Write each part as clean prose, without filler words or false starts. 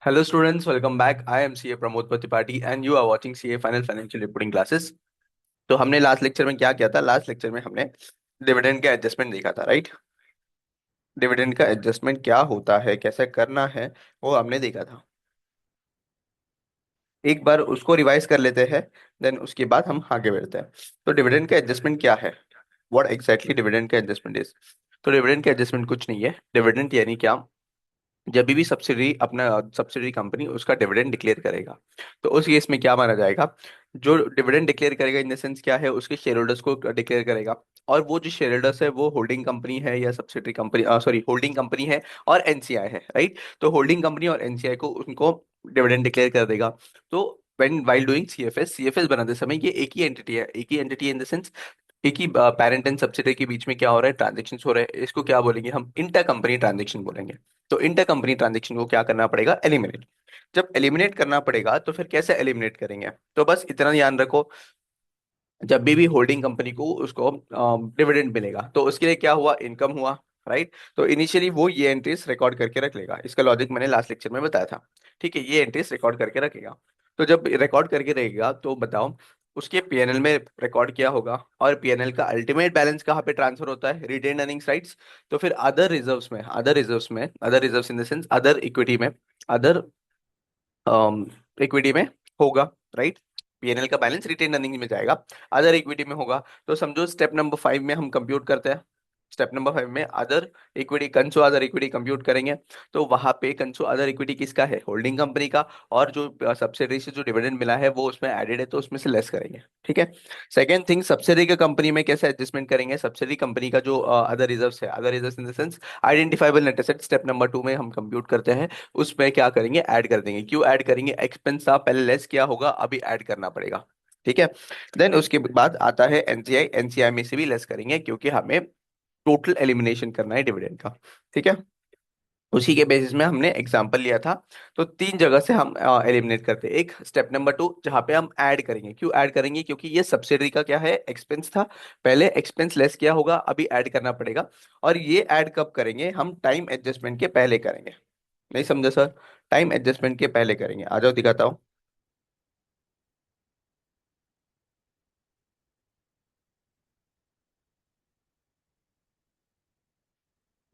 Hello students, welcome back. I am CA Pramod Patipati and you are watching CA Final Financial Reporting Classes. तो हमने last lecture में क्या किया था? Last lecture में हमने डिविडेंड का एडजस्टमेंट देखा था, राइट? डिविडेंड का एडजस्टमेंट क्या होता है, कैसे करना है, वो हमने देखा था। एक बार उसको रिवाइज कर लेते हैं, देन उसके बाद हम आगे बढ़ते हैं। तो डिविडेंड का एडजस्टमेंट क्या है? व्हाट एग्जैक्टली डिविडेंड का एडजस्टमेंट इज? तो डिविडेंड का एडजस्टमेंट कुछ नहीं है। डिविडेंड यानी क्या? जब भी सब्सिडरी अपना सब्सिडरी कंपनी उसका डिविडेंड डिक्लेयर करेगा, तो उस केस में क्या माना जाएगा? जो डिविडेंड डिक्लेयर करेगा इन द सेंस क्या है, उसके शेयर होल्डर्स को डिक्लेयर करेगा। और वो जो शेयर होल्डर्स है वो होल्डिंग कंपनी है या subsidiary company, sorry, holding company है और एनसीआई है, राइट? तो होल्डिंग कंपनी और एनसीआई को उनको डिविडेंड डिक्लेयर कर देगा। तो व्हेन वाइल डूइंग सीएफएस बनाते समय ये एक ही एंटिटी है, एक ही एंटिटी इन द सेंस एक ही पेरेंट एंड सब्सिडरी के बीच में क्या हो रहा है, ट्रांजेक्शन हो रहे हैं। इसको क्या बोलेंगे हम? इंटर कंपनी ट्रांजेक्शन बोलेंगे। तो इंटर कंपनी ट्रांजेक्शन को क्या करना पड़ेगा? एलिमिनेट। जब एलिमिनेट करना पड़ेगा तो फिर कैसे एलिमिनेट करेंगे? तो बस इतना ध्यान रखो, जब भी होल्डिंग कंपनी को उसको डिविडेंड मिलेगा तो उसके लिए क्या हुआ? इनकम हुआ, राइट? तो इनिशियली वो ये एंट्रीज रिकॉर्ड करके रख लेगा। इसका लॉजिक मैंने लास्ट लेक्चर में बताया था। ठीक है, ये एंट्रीज रिकॉर्ड करके रखेगा। तो जब रिकॉर्ड करके रहेगा तो बताओ, उसके पीएनएल में रिकॉर्ड किया होगा। और पीएनएल का अल्टीमेट बैलेंस कहाँ पे ट्रांसफर होता है? Retained earnings, rights. तो फिर other reserves in the sense other equity में, अदर इक्विटी में होगा, राइट? पीएनएल का बैलेंस रिटेन अर्निंग में जाएगा, अदर इक्विटी में होगा। तो समझो स्टेप नंबर 5 में हम कंप्यूट करते हैं। स्टेप नंबर 5 में other equity, conso other equity compute करेंगे। तो वहां पे कंसो अदर इक्विटी किसका है? होल्डिंग कंपनी का। और जो सब्सिडरी से जो डिविडेंड मिला है वो उसमें एडेड है, तो उसमें से लेस करेंगे। ठीक है। सेकेंड थिंग, सब्सिडरी के कंपनी में कैसे एडजस्टमेंट करेंगे? सब्सिडरी कंपनी का जो अदर रिजर्व है, other reserve in the sense identifiable net asset, step number 2 में हम कंप्यूट करते हैं। उसमें क्या करेंगे? ऐड कर देंगे। क्यों ऐड करेंगे? एक्सपेंस था पहले, लेस किया होगा, अभी ऐड करना पड़ेगा। ठीक है। देन उसके बाद आता है एनसीआई। एनसीआई में से भी लेस करेंगे क्योंकि हमें टोटल एलिमिनेशन करना है डिविडेंड का। ठीक है। उसी के बेसिस में हमने एग्जांपल लिया था। तो तीन जगह से हम एलिमिनेट करते हैं। एक स्टेप नंबर 2 जहाँ पे हम ऐड करेंगे। क्यों ऐड करेंगे? क्योंकि ये सब्सिडरी का क्या है? एक्सपेंस था, पहले एक्सपेंस लेस किया होगा, अभी ऐड करना पड़ेगा। और ये ऐड कब करेंगे? हम टाइम एडजस्टमेंट के पहले करेंगे। नहीं समझे सर? टाइम एडजस्टमेंट के पहले करेंगे। आ जाओ दिखाता हूँ।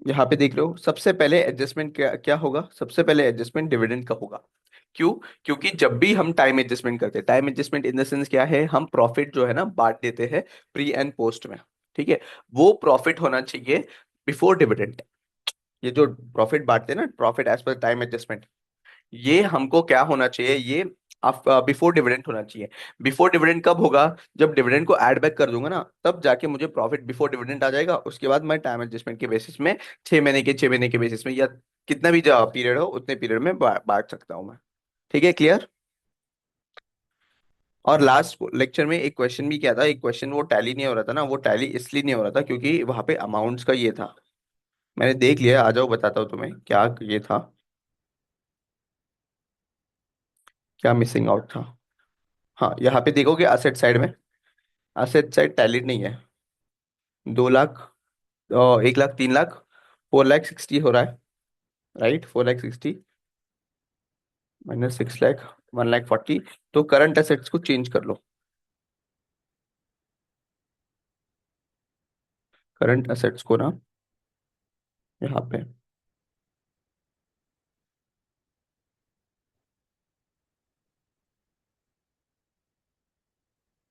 यहाँ पे देख लो, सबसे पहले एडजस्टमेंट क्या क्या होगा? सबसे पहले एडजस्टमेंट डिविडेंड का होगा। क्यों? क्योंकि जब भी हम टाइम एडजस्टमेंट करते हैं, time adjustment in the sense क्या है, हम प्रॉफिट जो है ना बांट देते हैं प्री एंड पोस्ट में। ठीक है। वो प्रॉफिट होना चाहिए बिफोर डिविडेंड। ये जो प्रॉफिट बांटते हैं ना, profit as per time adjustment, ये हमको क्या होना चाहिए? ये बिफोर डिविडेंड होना चाहिए। बिफोर डिविडेंड कब होगा? जब डिविडेंड को ऐड बैक कर दूंगा ना, तब जाके मुझे प्रॉफिट बिफोर डिविडेंड आ जाएगा। उसके बाद मैं टाइम एडजस्टमेंट के बेसिस में 6 महीने के बेसिस में, या कितना भी पीरियड हो उतने पीरियड में बांट सकता हूँ मैं। ठीक है, क्लियर? और लास्ट लेक्चर में एक क्वेश्चन भी किया था। एक क्वेश्चन वो टैली नहीं हो रहा था ना, वो टैली इसलिए नहीं हो रहा था क्योंकि वहां पे अमाउंट्स का ये था। मैंने देख लिया, आ जाओ बताता हूँ तुम्हें क्या ये था, क्या मिसिंग आउट था। हाँ, यहाँ पे देखोगे असेट साइड में, असेट साइड टैली नहीं है। 2 लाख, 1 लाख, 3 लाख, 4 लाख 60 हो रहा है, राइट? 4 लाख 60 -6 लाख, 1 लाख 40। तो करंट असेट्स को चेंज कर लो। करंट असेट्स को ना, यहाँ पे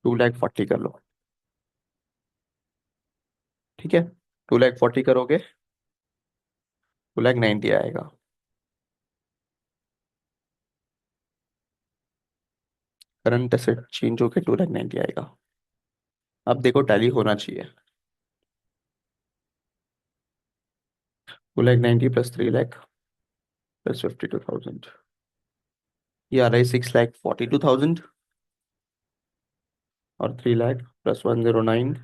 2 लाख 40 कर लो। ठीक है। 2 लाख 40 करोगे, 2 लाख 90 आएगा। करंट असेट चेंज होके 2 लाख 90 आएगा। अब देखो टैली होना चाहिए। 2 लाख 90 +3 लाख +52,000, ये आ रहा है 6 लाख 42,000। और 3 लाख +109,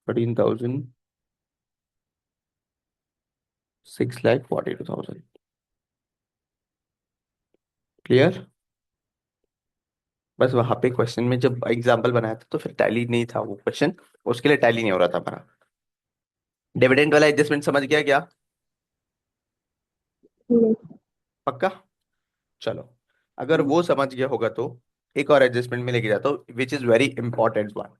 13,000, 6 लाख 42,000। क्लियर? बस वहां पे क्वेश्चन में जब एग्जाम्पल बनाया था तो फिर टैली नहीं था वो क्वेश्चन, उसके लिए टैली नहीं हो रहा था हमारा। डिविडेंड वाला एडजस्टमेंट समझ गया क्या? नहीं। पक्का? चलो, अगर वो समझ गया होगा तो एक और एडजस्टमेंट में लेके जाता हूँ, which is very important one.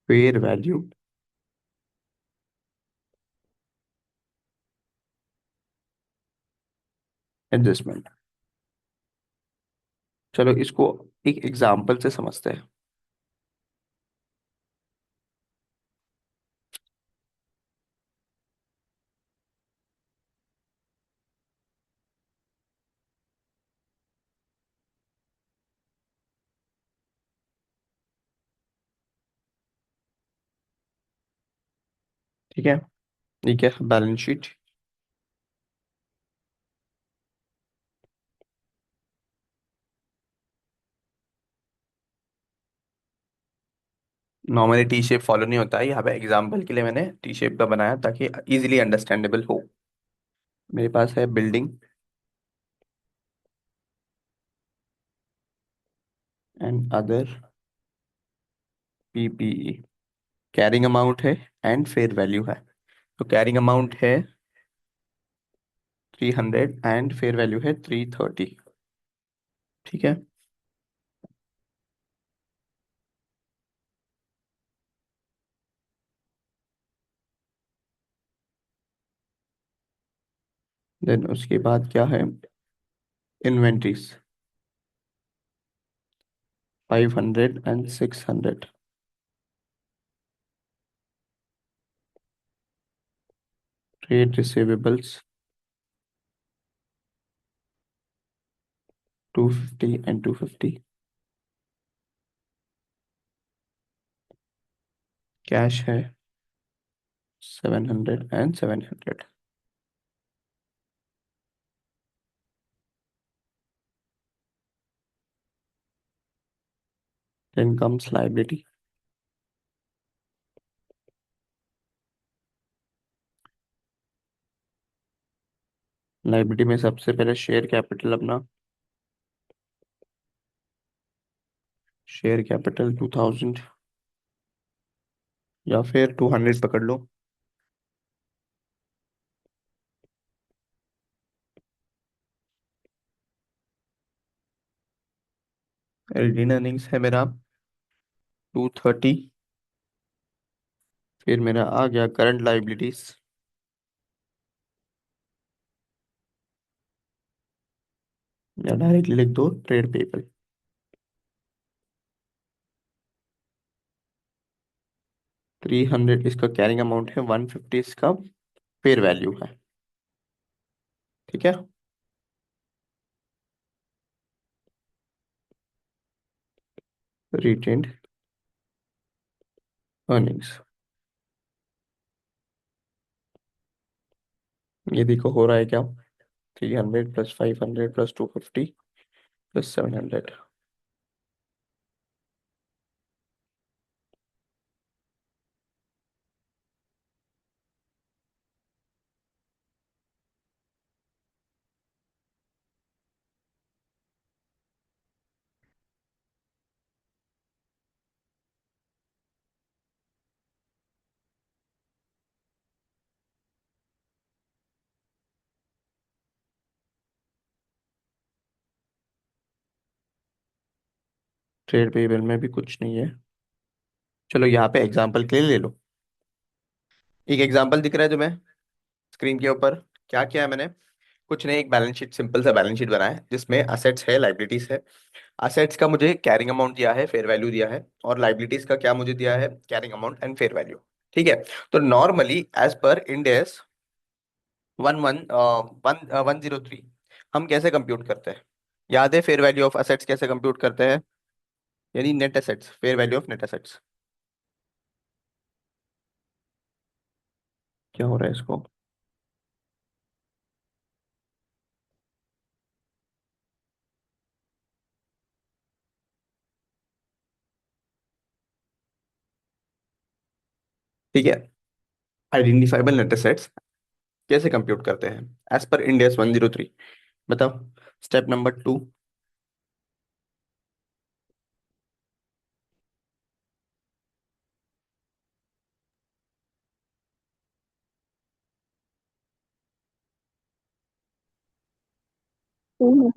Fair value adjustment. चलो इसको एक एग्जांपल से समझते हैं। ठीक है, ठीक है, balance sheet. Normally T shape follow नहीं होता है, यहाँ पे एग्जांपल के लिए मैंने टी शेप का बनाया ताकि इजीली अंडरस्टैंडेबल हो। मेरे पास है building and other PPE. Carrying amount है एंड फेयर वैल्यू है। तो कैरिंग अमाउंट है 300 एंड फेयर वैल्यू है 330। ठीक है। देन उसके बाद क्या है, inventories 500 and 600। Trade receivables 250 and 250। Cash है 700 and 700। Then comes liability. Liability में सबसे पहले शेयर कैपिटल अपना, शेयर कैपिटल 2000 या फिर 200 पकड़ लो। रिटेन अर्निंग्स है मेरा 230। फिर मेरा आ गया करंट लाइबिलिटीज, या डायरेक्टली लिख दो ट्रेड पेबल। 300 इसका कैरिंग अमाउंट है, 150 इसका फेयर वैल्यू है। ठीक है। रिटेन्ड अर्निंग्स, ये देखो हो रहा है क्या, 300 plus 500 plus 250 plus 700। Trade payable में भी कुछ नहीं है। चलो यहाँ पे एग्जांपल के लिए ले लो। एक एग्जांपल दिख रहा है तुम्हें स्क्रीन के ऊपर? क्या किया है मैंने? कुछ नहीं, एक बैलेंस शीट, सिंपल सा बैलेंस शीट बनाया है जिसमें असेट्स है, लाइबिलिटीज है। असेट्स का मुझे कैरिंग अमाउंट दिया है, फेयर वैल्यू दिया है, और लाइबिलिटीज का क्या मुझे दिया है, carrying amount and fair value. ठीक है। तो normally as per Ind AS 103 हम कैसे कंप्यूट करते हैं? याद है फेयर वैल्यू ऑफ असेट्स कैसे कंप्यूट करते हैं? यानी net assets, fair value of net assets. क्या हो रहा है इसको? ठीक है, आइडेंटिफाइबल नेट असेट्स कैसे कंप्यूट करते हैं एज पर इंड एस 103? बताओ। Step number 2। Hmm.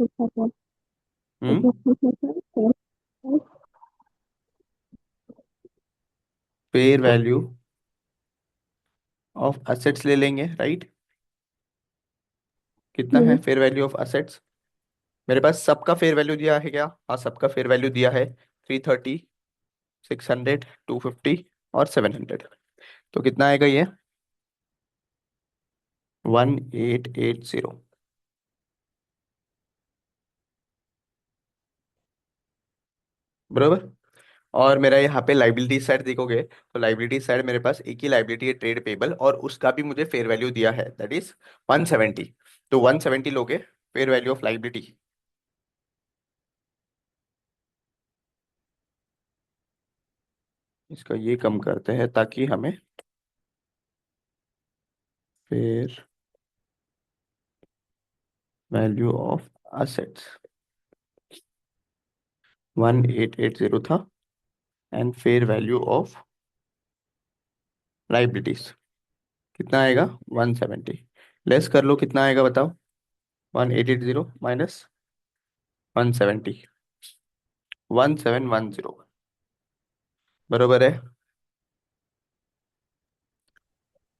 Fair value of assets ले लेंगे, राइट। कितना है फेयर वैल्यू ऑफ असेट्स? मेरे पास सबका फेयर वैल्यू दिया है क्या? हाँ, सबका फेयर वैल्यू दिया है। 330, 600, 250 और 700। तो कितना आएगा ये? 1880। बरोबर। और मेरा यहाँ पे लाइबिलिटी साइड देखोगे तो लाइबिलिटी साइड मेरे पास एक ही लाइबिलिटी है, ट्रेड पेबल, और उसका भी मुझे फेयर वैल्यू दिया है, दैट इज 170। तो 170 लोगे फेयर वैल्यू ऑफ लाइबिलिटी। इसका ये कम करते हैं ताकि हमें फेयर वैल्यू ऑफ असेट्स 1880 था, and fair value of liabilities कितना आएगा? 170। लेस कर लो, कितना आएगा बताओ? 1880 माइनस 170, 1710। बरोबर है।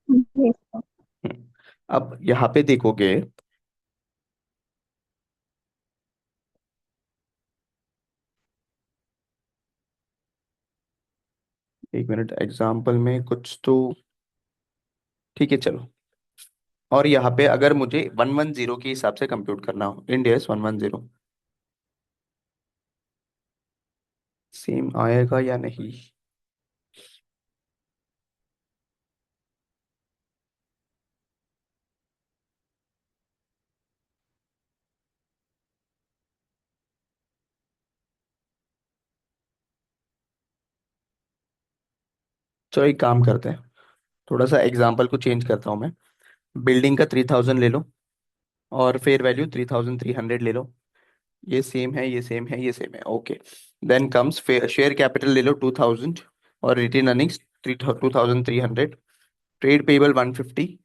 हम्म। अब यहाँ पे देखोगे, एक मिनट, एग्जाम्पल में कुछ तो ठीक है, चलो। और यहाँ पे अगर मुझे 110 के हिसाब से कंप्यूट करना हो, इंडेस 110 सेम आएगा या नहीं? चलो एक काम करते हैं, थोड़ा सा एग्जाम्पल को चेंज करता हूँ मैं। बिल्डिंग का 3000 ले लो, और फेयर वैल्यू 3300 ले लो। ये सेम है, ये सेम है, ये सेम है, okay. Then comes share capital ले लो 2000, और रिटेन अर्निंग्स 2300। ट्रेड पेबल 150,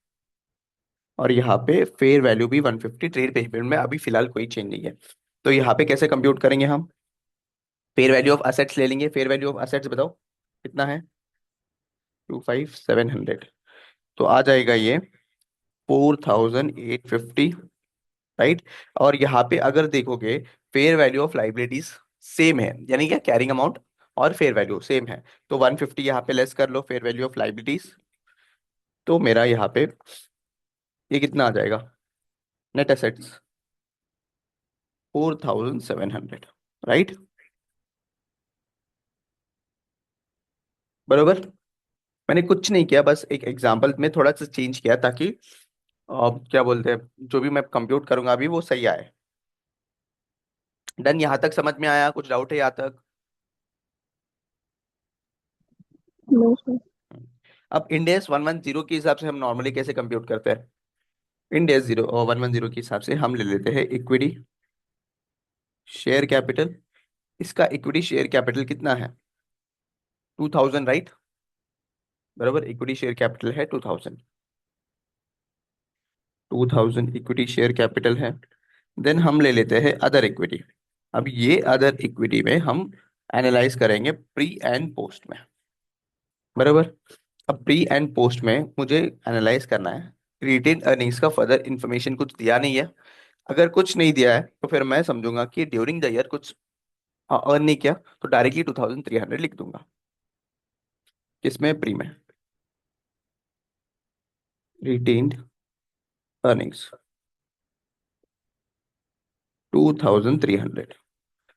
और यहाँ पे फेयर वैल्यू भी 150। ट्रेड पेबल में अभी फिलहाल कोई चेंज नहीं है। तो यहाँ पे कैसे कंप्यूट करेंगे हम? फेयर वैल्यू ऑफ असेट्स ले लेंगे। फेयर वैल्यू ऑफ असेट्स बताओ कितना है? 25700। तो आ जाएगा ये 4850, राइट। और यहाँ पे अगर देखोगे fair value of liabilities same है, यानी क्या, कैरिंग अमाउंट और फेयर वैल्यू सेम है। तो 150 यहाँ पे लेस कर लो फेयर वैल्यू ऑफ लाइबिलिटीज। तो मेरा यहाँ पे ये कितना आ जाएगा? Net assets 4700, right. बरोबर। मैंने कुछ नहीं किया, बस एक एग्जांपल में थोड़ा सा चेंज किया ताकि क्या बोलते हैं, जो भी मैं कंप्यूट करूंगा अभी वो सही आए। डन, यहाँ तक समझ में आया? कुछ डाउट है यहाँ तक? अब इंडेक्स 110 के हिसाब से हम नॉर्मली कैसे कंप्यूट करते हैं? इंडेक्स 110 के हिसाब से हम ले लेते हैं इक्विटी शेयर कैपिटल। इसका इक्विटी शेयर कैपिटल कितना है? 2000, राइट। बराबर, इक्विटी शेयर कैपिटल है 2000। 2000 इक्विटी शेयर कैपिटल है। देन हम ले लेते हैं अदर इक्विटी। अब ये अदर इक्विटी में हम एनालाइज करेंगे प्री एंड पोस्ट में। बराबर। अब प्री एंड पोस्ट में मुझे एनालाइज करना है। रिटेन अर्निंग्स का फर्दर इंफॉर्मेशन कुछ दिया नहीं है। अगर कुछ नहीं दिया है तो फिर मैं समझूंगा कि ड्यूरिंग द ईयर कुछ अर्न नहीं किया, तो डायरेक्टली 2300 लिख दूंगा। किसमें? प्री में। Retained earnings 2300।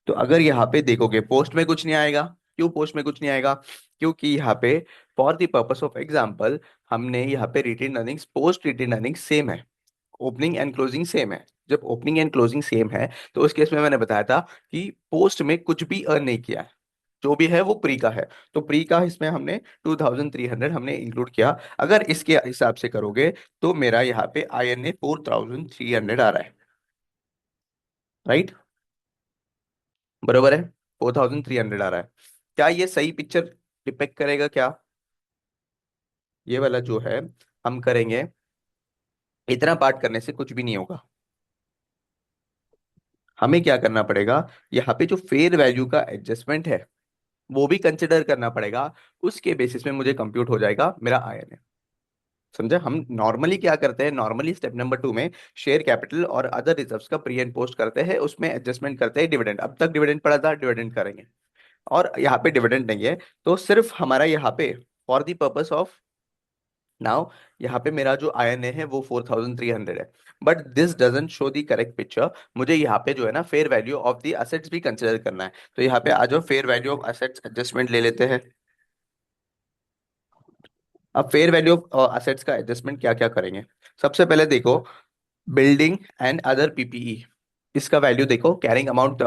तो अगर यहाँ पे देखोगे पोस्ट में कुछ नहीं आएगा। क्यों पोस्ट में कुछ नहीं आएगा? क्योंकि यहाँ पे for the purpose of example हमने यहाँ पे retained earnings, post retained earnings same है, ओपनिंग एंड क्लोजिंग सेम है। जब ओपनिंग एंड क्लोजिंग सेम है तो उस केस में मैंने बताया था कि पोस्ट में कुछ भी अर्न नहीं किया है, जो भी है वो प्री का है। तो प्री का इसमें हमने 2300 हमने इंक्लूड किया। अगर इसके हिसाब से करोगे तो मेरा यहाँ पे आई एन ए 4300 आ रहा है, राइट। बरोबर है, 4300 आ रहा है। क्या ये सही पिक्चर डिपेक्ट करेगा क्या? ये वाला जो है हम करेंगे, इतना पार्ट करने से कुछ भी नहीं होगा। हमें क्या करना पड़ेगा, यहाँ पे जो फेयर वैल्यू का एडजस्टमेंट है वो भी कंसिडर करना पड़ेगा। उसके बेसिस में मुझे कंप्यूट हो जाएगा मेरा आईएनए। समझा? हम नॉर्मली क्या करते हैं, नॉर्मली स्टेप नंबर 2 में शेयर कैपिटल और अदर रिजर्व्स का प्री एंड पोस्ट करते हैं, उसमें एडजस्टमेंट करते हैं डिविडेंड। अब तक डिविडेंड पड़ा था, डिविडेंड करेंगे। और यहाँ पे डिविडेंड नहीं है, तो सिर्फ हमारा यहाँ पे for the purpose of now, यहाँ पे मेरा जो आईएनए है वो 4300 है। But this doesn't show the correct picture. मुझे यहाँ पे जो है ना fair value of the assets भी कंसिडर करना है। तो यहाँ पे आज fair value of assets adjustment ले लेते हैं। अब फेयर वैल्यू ऑफ असेट्स का एडजस्टमेंट क्या क्या करेंगे। सबसे पहले देखो, बिल्डिंग एंड अदर पीपीई, इसका वैल्यू देखो, कैरिंग अमाउंट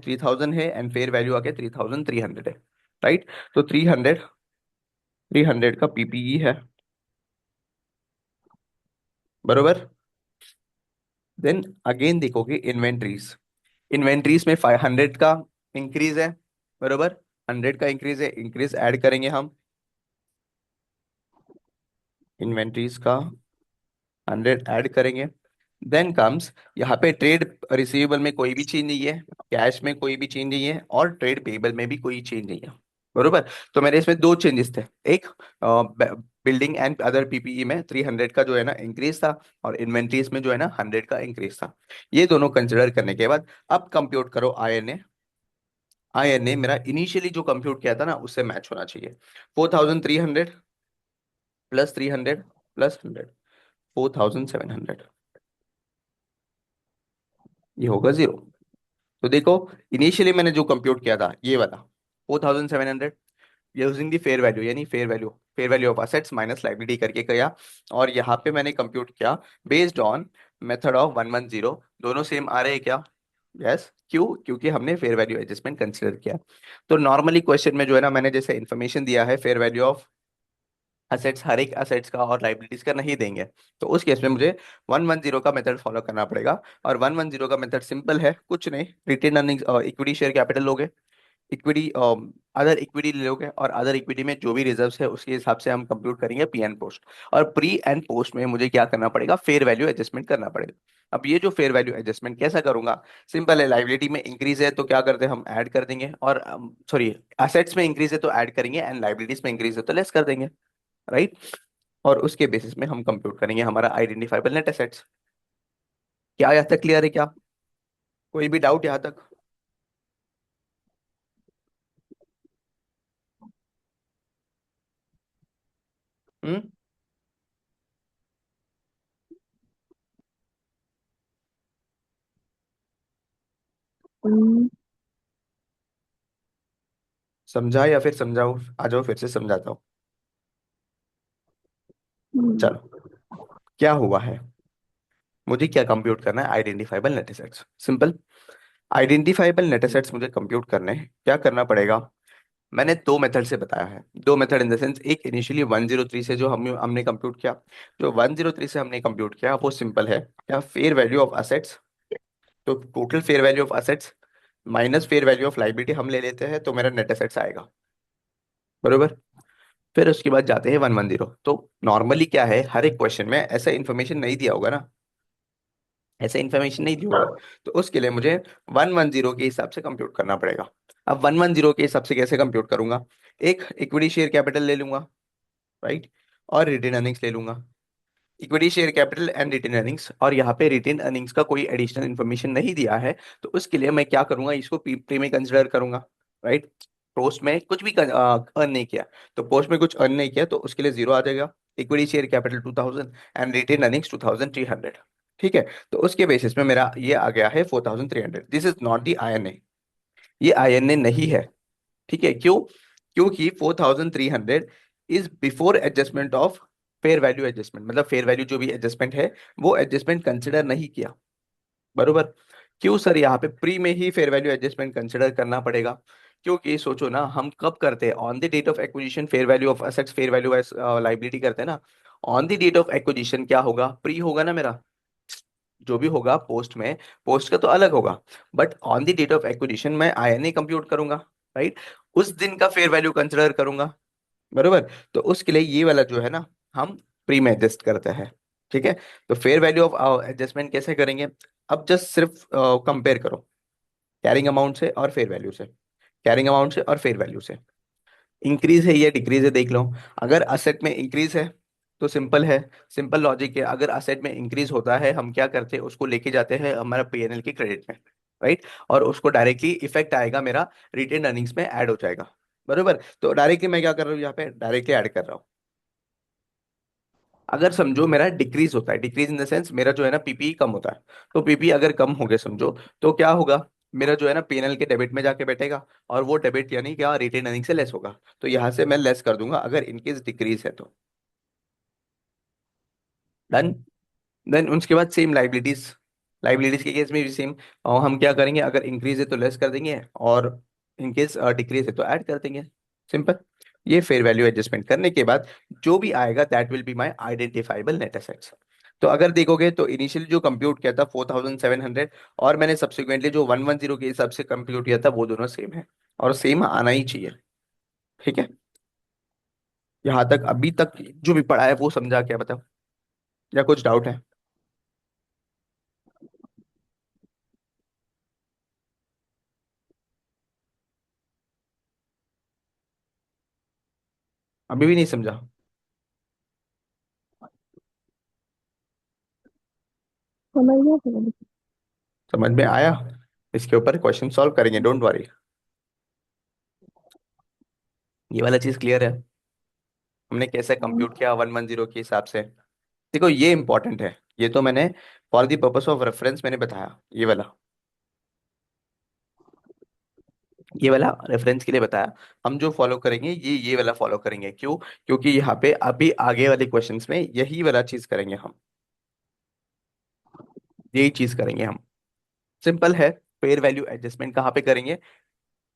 3000 है एंड फेयर वैल्यू आके 3300 है। राइट? तो 300 का पीपीई है, बरोबर। देन अगेन देखोगे इन्वेंट्रीज, इन्वेंट्रीज में 500 का इंक्रीज है, बरोबर। 100 का इंक्रीज है, इंक्रीज ऐड करेंगे हम इन्वेंट्रीज का, 100 ऐड करेंगे। देन कम्स, यहाँ पे ट्रेड रिसीवेबल में कोई भी चेंज नहीं है, कैश में कोई भी चेंज नहीं है, और ट्रेड पेबल में भी कोई चेंज नहीं है, बरोबर। तो मेरे इसमें दो चेंजेस थे, एक बिल्डिंग एंड अदर पीपीई में 300 का जो है ना इंक्रीज था, और इन्वेंट्रीज में जो है ना 100 का इंक्रीज था। ये दोनों कंसिडर करने के बाद अब कंप्यूट करो आईएनए। आईएनए मेरा इनिशियली जो कंप्यूट किया था ना उससे मैच होना चाहिए। 4300 प्लस 300 प्लस 100, 4700, ये होगा जीरो। तो देखो, इनिशियली मैंने जो कंप्यूट किया था ये वाला 4700 यूजिंग दी फेयर वैल्यू, यानी fair value of assets minus liability करके किया। और यहाँ पे मैंने कंप्यूट किया बेस्ड ऑन मेथड ऑफ 110। दोनों सेम आ रहे हैं क्या? यस। क्यों? क्योंकि हमने फेयर वैल्यू एडजस्टमेंट कंसिडर किया। तो नॉर्मली क्वेश्चन में जो है ना मैंने जैसे इन्फॉर्मेशन दिया है, फेयर वैल्यू ऑफ असेट्स हर एक असेट्स का और लाइबिलिटीज का नहीं देंगे। तो उस केस में मुझे 110 का मेथड फॉलो करना पड़ेगा। और 110 का मेथड सिंपल है, कुछ नहीं, retained earnings, equity share capital लोगे, इक्विटी, अदर इक्विटी ले लोगे, और अदर इक्विटी में जो भी रिजर्व्स है उसके हिसाब से हम कंप्यूट करेंगे प्री एंड पोस्ट। और प्री एंड पोस्ट में मुझे क्या करना पड़ेगा, फेयर वैल्यू एडजस्टमेंट करना पड़ेगा। अब ये जो फेयर वैल्यू एडजस्टमेंट कैसा करूंगा, सिंपल है, लाइबिलिटी में इंक्रीज है तो क्या करते हैं हम ऐड कर देंगे, और सॉरी, असेट्स में इंक्रीज है तो ऐड करेंगे, एंड लाइबिलिटीज में इंक्रीज है तो लेस कर देंगे। राइट? और उसके बेसिस में हम कंप्यूट करेंगे हमारा आइडेंटिफाइबल नेट एसेट्स। क्या यहाँ तक क्लियर है क्या? कोई भी डाउट यहाँ तक? हम्म। हम्म। समझा या फिर समझाओ? आ जाओ फिर से समझाता हूँ। हम्म। चलो, क्या हुआ है, मुझे क्या कंप्यूट करना है, identifiable net assets. Simple, identifiable net assets मुझे कंप्यूट करने हैं, क्या करना पड़ेगा। मैंने दो मेथड से बताया है, दो मेथड इन द सेंस, एक इनिशियली 103 से जो हमने कंप्यूट किया, जो 103 से हमने कंप्यूट किया वो सिंपल है, क्या, फेयर वैल्यू ऑफ असेट्स, तो total fair value of assets minus fair value of liability हम ले लेते हैं, तो मेरा नेट एसेट्स आएगा, बरोबर। फिर उसके बाद जाते हैं 110। तो नॉर्मली क्या है, हर एक क्वेश्चन में ऐसा इन्फॉर्मेशन नहीं दिया होगा ना, ऐसा इन्फॉर्मेशन नहीं दी होगा। तो उसके लिए मुझे 110 के हिसाब से कंप्यूट करना पड़ेगा। अब 110 के हिसाब से कैसे कंप्यूट करूंगा, एक इक्विटी शेयर कैपिटल ले लूंगा, राइट, और रिटेन अर्निंग्स ले लूंगा। Equity share capital and retained earnings, और यहाँ पे रिटेन अर्निंग्स का कोई एडिशनल इन्फॉर्मेशन नहीं दिया है, तो उसके लिए मैं क्या करूंगा, इसको प्री में कंसिडर करूंगा, राइट। पोस्ट में कुछ भी अर्न नहीं किया, तो पोस्ट में कुछ अर्न नहीं किया तो उसके लिए जीरो आ जाएगा। Equity share capital 2000 and retained earnings 2300। ठीक है? तो उसके बेसिस में मेरा ये आ गया है 4300। This is not the INA, ये आईएनए नहीं है। ठीक है? क्यों? क्योंकि 4300 is before adjustment of fair value adjustment, मतलब फेयर वैल्यू जो भी एडजस्टमेंट है वो एडजस्टमेंट कंसिडर नहीं किया, बरोबर। क्यों सर, यहाँ पे प्री में ही फेयर वैल्यू एडजस्टमेंट कंसिडर करना पड़ेगा? क्योंकि सोचो ना, हम कब करते हैं, on the date of acquisition fair value of assets, fair value as liability करते हैं ना। On the date of acquisition क्या होगा, प्री होगा ना मेरा, जो भी होगा पोस्ट में, पोस्ट का तो अलग होगा। But on the date of acquisition मैं आईएनए कंप्यूट करूंगा, राइट, उस दिन का फेयर वैल्यू कंसिडर करूंगा, बरोबर। तो उसके लिए ये वाला जो है ना, हम प्री में एडजस्ट करते हैं। ठीक है? तो फेयर वैल्यू ऑफ एडजस्टमेंट कैसे करेंगे, अब जस्ट सिर्फ कंपेयर करो कैरिंग अमाउंट से और फेयर वैल्यू से, कैरिंग अमाउंट से और फेयर वैल्यू से, इंक्रीज है या डिक्रीज है देख लो। अगर असेट में इंक्रीज है तो सिंपल है, सिंपल लॉजिक है, अगर असेट में इंक्रीज होता है हम क्या करते हैं, उसको लेके जाते हैं हमारा पीएनएल के क्रेडिट में, राइट, और उसको डायरेक्टली इफेक्ट आएगा मेरा रिटेन अर्निंग्स में ऐड हो जाएगा, बरोबर। तो डायरेक्टली मैं क्या कर रहा हूँ यहाँ पे, डायरेक्टली ऐड कर रहा हूँ। अगर समझो मेरा डिक्रीज होता है, डिक्रीज इन द सेंस मेरा जो है ना पीपी कम होता है, तो पीपी अगर कम हो गया समझो, तो क्या होगा, मेरा जो है ना पीएनएल के डेबिट में जाके बैठेगा, और वो डेबिट यानी क्या, रिटेन अर्निंग से लेस होगा, तो यहाँ से मैं लेस कर दूंगा अगर इनकेस डिक्रीज है तो। डन। देन उसके बाद सेम लाइबिलिटीज, लाइबिलिटीज के केस में भी सेम, और हम क्या करेंगे, अगर इंक्रीज है तो लेस कर देंगे, और इनकेस डिक्रीज है तो ऐड कर देंगे, सिंपल। ये फेयर वैल्यू एडजस्टमेंट करने के बाद जो भी आएगा that will be my identifiable net assets. तो अगर देखोगे तो इनिशियली जो कंप्यूट किया था 4700, और मैंने सब्सिक्वेंटली जो 110 के हिसाब से कंप्यूट किया था, वो दोनों सेम है, और सेम आना ही चाहिए। ठीक है, यहाँ तक अभी तक जो भी पढ़ा है वो समझा, क्या बताओ, या कुछ डाउट है? अभी भी नहीं समझा? समझ गया समझ गया। समझ में आया? इसके ऊपर क्वेश्चन सॉल्व करेंगे, डोंट वरी। ये वाला चीज क्लियर है, हमने कैसे हाँ, कंप्यूट किया 110 के हिसाब से। देखो ये इंपॉर्टेंट है, ये तो मैंने for the purpose of reference मैंने बताया, ये वाला, ये वाला रेफरेंस के लिए बताया। हम जो फॉलो करेंगे ये वाला फॉलो करेंगे, क्यों? क्योंकि यहाँ पे अभी आगे वाले क्वेश्चंस में यही वाला चीज करेंगे हम, यही चीज करेंगे हम, सिंपल है। फेयर वैल्यू एडजस्टमेंट कहाँ पे करेंगे?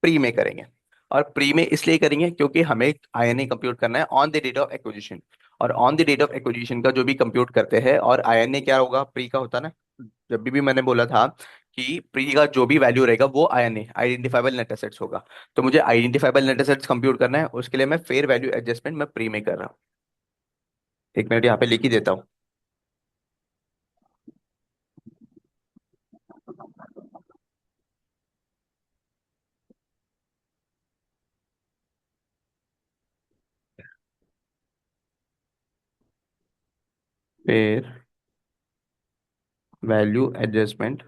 प्री में करेंगे। और प्री में इसलिए करेंगे क्योंकि हमें आईएनए कंप्यूट करना है on the date of acquisition, और on the date of acquisition का जो भी कंप्यूट करते हैं, और आईएनए क्या होगा, प्री का होता है ना। जब भी मैंने बोला था कि प्री का जो भी वैल्यू रहेगा वो आईएनए आइडेंटिफाइबल नेट एसेट्स होगा, तो मुझे आइडेंटिफाइबल नेट एसेट्स कंप्यूट करना है, उसके लिए मैं फेयर वैल्यू एडजस्टमेंट मैं प्री में कर रहा हूँ। एक मिनट यहाँ पे लिख ही देता हूँ। Fair value adjustment,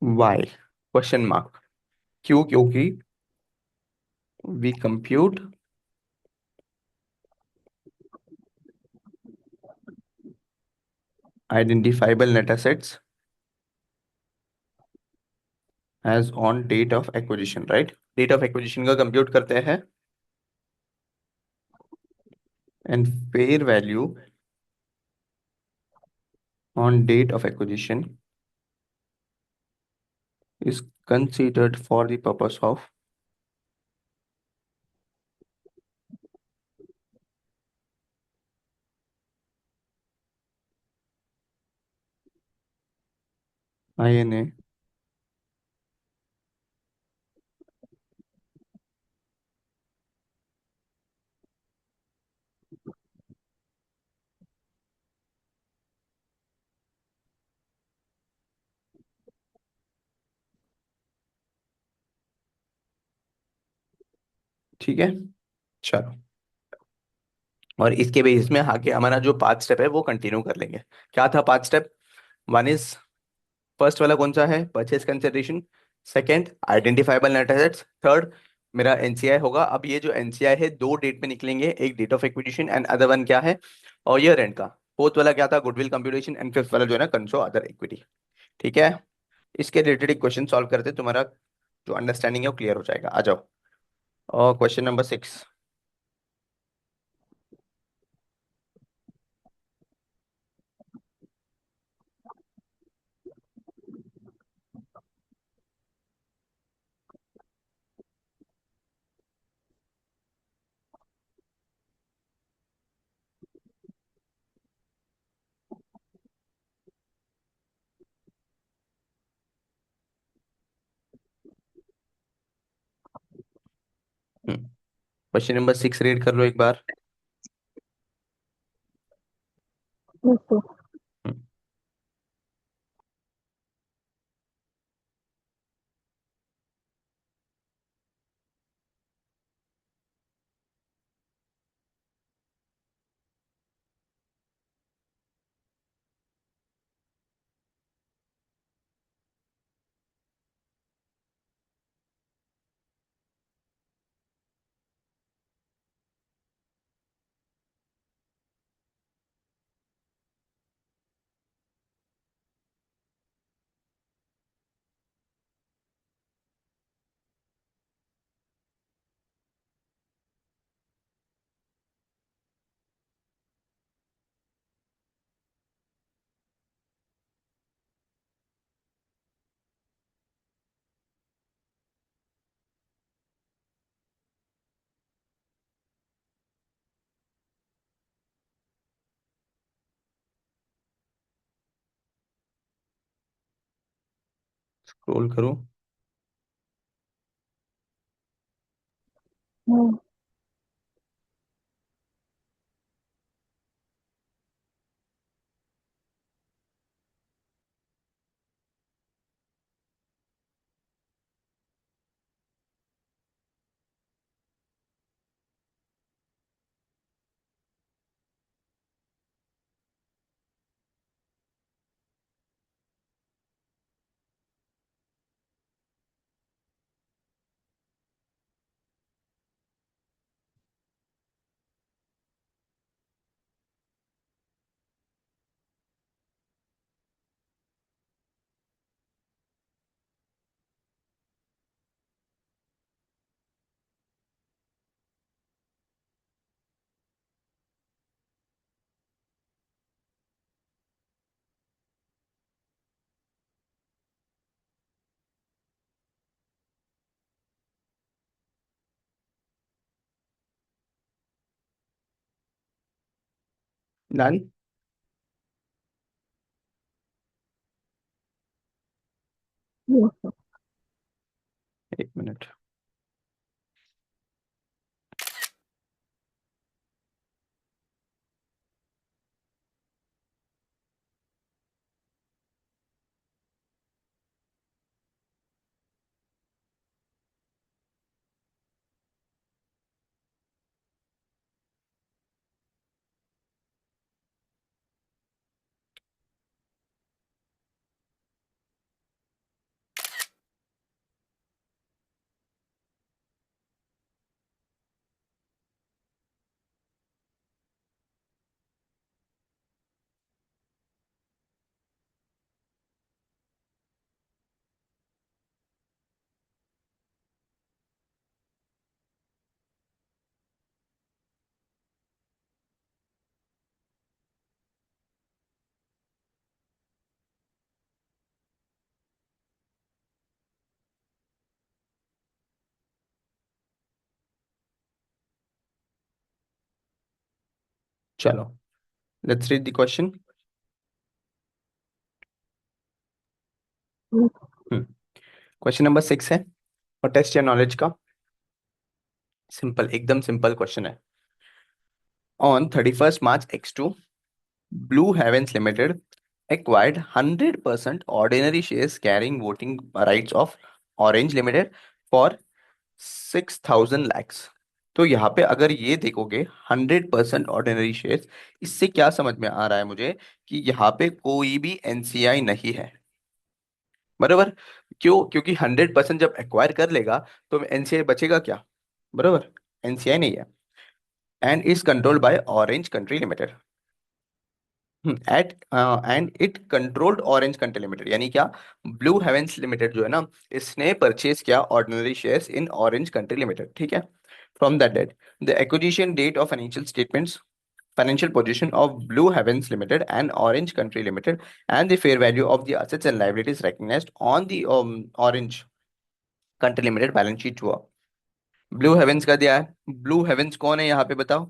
why, question mark, क्यों? क्योंकि we compute identifiable net assets as on date of acquisition, right, date of acquisition का कंप्यूट करते हैं, and fair value on date of acquisition is considered for the purpose of INA ठीक है, चलो। और इसके बेस में आगे हमारा जो 5 स्टेप है वो कंटिन्यू कर लेंगे। क्या था 5 स्टेप? वन इज, फर्स्ट वाला कौन सा है, purchase consideration. Second, identifiable net assets. Third, मेरा एनसीआई होगा। अब ये जो एनसीआई है दो डेट में निकलेंगे, एक date of acquisition and other one क्या है, और ईयर एंड का। फोर्थ वाला क्या था, गुडविल कंप्यूटेशन, एंड फिफ्थ वाला जो है ना कंसो अदर इक्विटी। ठीक है, इसके रिलेटेड एक क्वेश्चन सॉल्व करते, तुम्हारा जो अंडरस्टैंडिंग है वो क्लियर हो जाएगा। आ जाओ। और question number 6। Question number 6 read कर लो एक बार। ओके। हम्म, स्क्रॉल करो। हाँ। डन। यस। एक मिनट। चलो, let's read the question. Question number 6 है और टेस्ट योर नॉलेज का। सिंपल, एकदम सिंपल क्वेश्चन है। On 31st March X2, Blue Heavens Limited acquired 100% ordinary shares carrying voting rights of Orange Limited for 6,000 lakhs। तो यहाँ पे अगर ये देखोगे 100% ऑर्डिनरी शेयर्स, इससे क्या समझ में आ रहा है मुझे कि यहाँ पे कोई भी एनसीआई नहीं है। बराबर। क्यों? क्योंकि 100% जब एक्वायर कर लेगा तो एनसीआई बचेगा क्या? बराबर। एनसीआई नहीं है। And is controlled by Orange Country Limited. At and it controlled Orange Country Limited, यानी क्या? ब्लू हेवेंस लिमिटेड जो है ना, इसने परचेज किया ordinary shares in Orange Country Limited, ठीक है। From that date, the acquisition date of financial statements, financial position of Blue Heavens Limited and Orange Country Limited, and the fair value of the assets and liabilities recognized on the Orange Country Limited balance sheet हुआ। Blue heaven's का दिया है। Blue heaven's कौन है यहाँ पे बताओ?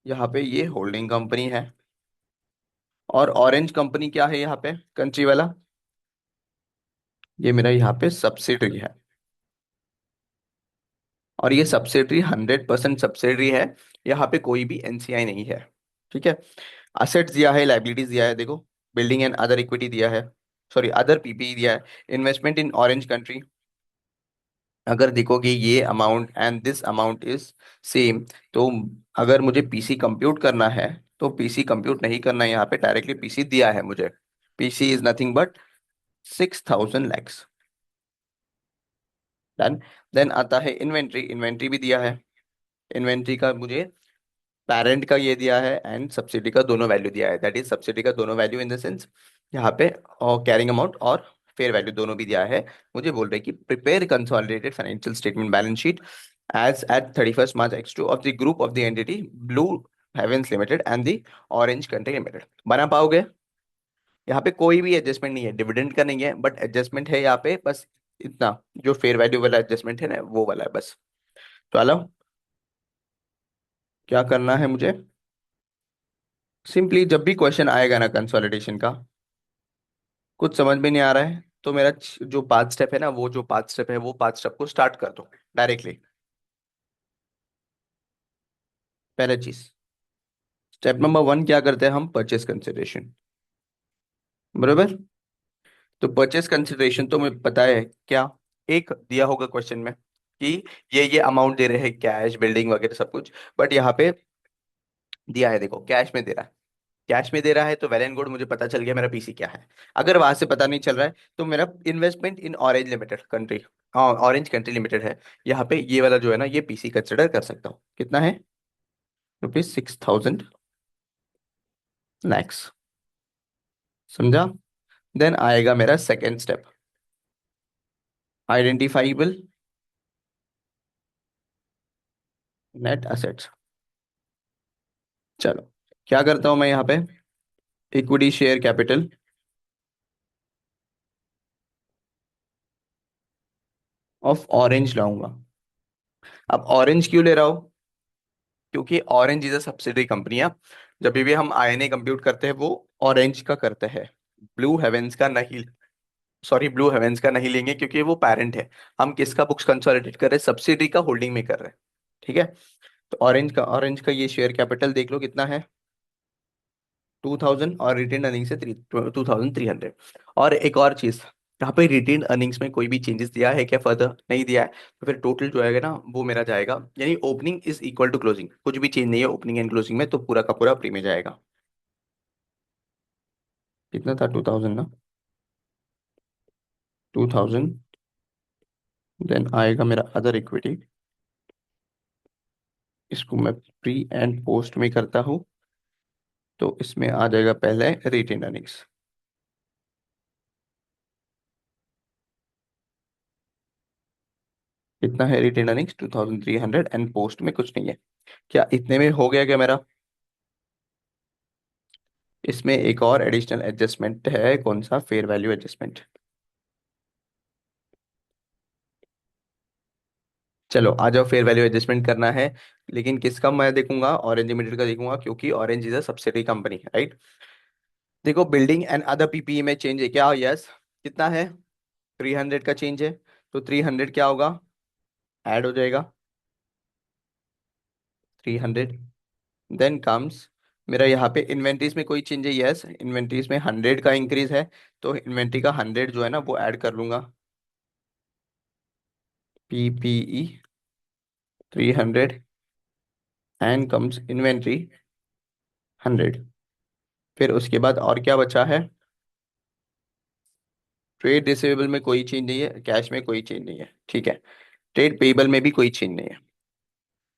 यहाँ पे ये होल्डिंग कंपनी है। और ऑरेंज कंपनी क्या है यहाँ पे कंट्री वाला? ये मेरा यहाँ पे सब्सिडरी है। और ये सब्सिडरी 100% सब्सिडरी है। यहाँ पे कोई भी एनसीआई नहीं है। ठीक है। असेट्स दिया है, लाइबिलिटीज दिया है, देखो। बिल्डिंग एंड अदर इक्विटी दिया है, सॉरी अदर पीपी दिया है। इन्वेस्टमेंट इन ऑरेंज कंट्री, अगर देखोगे ये amount and this amount is same, तो अगर मुझे पीसी कंप्यूट करना है, तो पीसी कंप्यूट नहीं करना है, यहाँ पे डायरेक्टली पीसी दिया है मुझे। PC is nothing but 6,000 lakhs. Done. Then आता है इन्वेंट्री, इन्वेंट्री भी दिया है। इन्वेंट्री का मुझे पेरेंट का ये दिया है एंड सब्सिडी का दोनों वैल्यू दिया है, दैट इज सब्सिडी का दोनों वैल्यू इन द सेंस यहाँ पे, और कैरिंग अमाउंट और फेयर वैल्यू दोनों भी दिया है। मुझे बोल रहे हैं कि prepare consolidated financial statement balance sheet as at 31 March X2 of the group of the entity Blue Havens Limited and the Orange Country Limited. बना पाओगे? यहाँ पे कोई भी एडजस्टमेंट नहीं है, डिविडेंड का नहीं है, बट एडजस्टमेंट है यहाँ पे बस इतना, जो फेयर वैल्यू वाला एडजस्टमेंट है ना वो वाला है बस। तो हेलो, क्या करना है मुझे? सिंपली जब भी क्वेश्चन आएगा ना कंसोलिडेशन का, कुछ समझ में नहीं आ रहा है, तो मेरा जो 5 स्टेप है ना, वो जो 5 स्टेप है वो 5 स्टेप को स्टार्ट कर दो डायरेक्टली। पहले चीज, स्टेप नंबर 1 क्या करते हैं हम? Purchase consideration. बरोबर। तो परचेस कंसिडरेशन तो मुझे पता है क्या, एक दिया होगा क्वेश्चन में कि ये अमाउंट दे रहे हैं, कैश बिल्डिंग वगैरह सब कुछ। बट यहाँ पे दिया है, देखो कैश में दे रहा है। कैश में दे रहा है तो वेल एंड गुड, मुझे पता चल गया मेरा पीसी क्या है। अगर वहां से पता नहीं चल रहा है, तो मेरा investment in orange limited country, orange Country limited है, यहाँ पे ये वाला जो है ना, ये पीसी कंसिडर कर सकता हूँ। कितना है? ₹6,000 लैक्स। समझा? देन आएगा मेरा second step, identifiable net assets. चलो, क्या करता हूं मैं यहाँ पे? Equity share capital of orange लाऊंगा। अब ऑरेंज क्यों ले रहा हूँ? क्योंकि orange is a subsidiary company है। जब भी हम आईएनए कंप्यूट करते हैं वो ऑरेंज का करते हैं, ब्लू हेवेंस का नहीं। सॉरी, ब्लू हेवेंस का नहीं लेंगे क्योंकि वो पेरेंट है। हम किसका बुक्स कंसोलिडेट कर रहे हैं? सब्सिडरी का होल्डिंग में कर रहे हैं। ठीक है। तो ऑरेंज का ये शेयर कैपिटल देख लो कितना है, 2,000, और रिटेन अर्निंग्स है 2,300। और एक और चीज, यहाँ पे रिटेन अर्निंग्स में कोई भी चेंजेस दिया है क्या? फर्दर नहीं दिया है, तो फिर टोटल जो आएगा ना वो मेरा जाएगा, यानी opening is equal to closing, कुछ भी चेंज नहीं है ओपनिंग एंड क्लोजिंग में, तो पूरा का पूरा प्री में जाएगा। कितना था? 2,000 ना? 2,000। देन आएगा मेरा अदर इक्विटी, इसको मैं प्री एंड पोस्ट में करता हूँ। तो इसमें आ जाएगा पहले रिटेन अर्निंग्स। कितना है रिटेन अर्निंग्स? 2,300, एंड पोस्ट में कुछ नहीं है। क्या इतने में हो गया क्या मेरा? इसमें एक और एडिशनल एडजस्टमेंट है, कौन सा? Fair value adjustment. चलो आ जाओ, फेयर वैल्यू एडजस्टमेंट करना है। लेकिन किसका मैं देखूंगा? ऑरेंज लिमिटेड का देखूंगा, क्योंकि orange is a subsidiary company, right. देखो बिल्डिंग एंड अदर पीपीई में चेंज है क्या? यस। कितना है? 300 का चेंज है। तो 300 क्या होगा? ऐड हो जाएगा 300। देन कम्स मेरा यहाँ पे इन्वेंट्रीज में कोई चेंज है? यस, इन्वेंट्रीज में 100 का इंक्रीज है। तो इन्वेंट्री का 100 जो है ना वो ऐड कर लूंगा। PPE 300 and comes inventory 100। फिर उसके बाद और क्या बचा है? ट्रेड रिसीवेबल में कोई चेंज नहीं है, कैश में कोई चेंज नहीं है, ठीक है। ट्रेड पेबल में भी कोई चेंज नहीं है।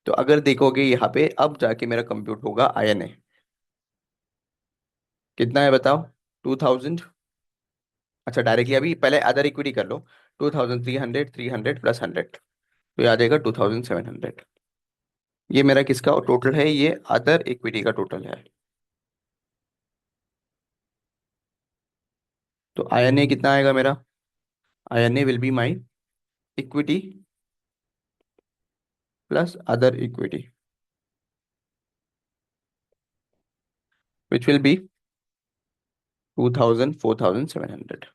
तो अगर देखोगे यहाँ पे, अब जाके मेरा कंप्यूट होगा आईएनए। कितना है बताओ? 2,000। अच्छा, डायरेक्टली अभी पहले अदर इक्विटी कर लो। 2,300, 300 प्लस 100, तो ये आ जाएगा 2,700। ये मेरा किसका टोटल है? ये अदर इक्विटी का टोटल है। तो आईएनए कितना आएगा मेरा? INA will be my equity plus other equity, which will be 2,000, 4,700।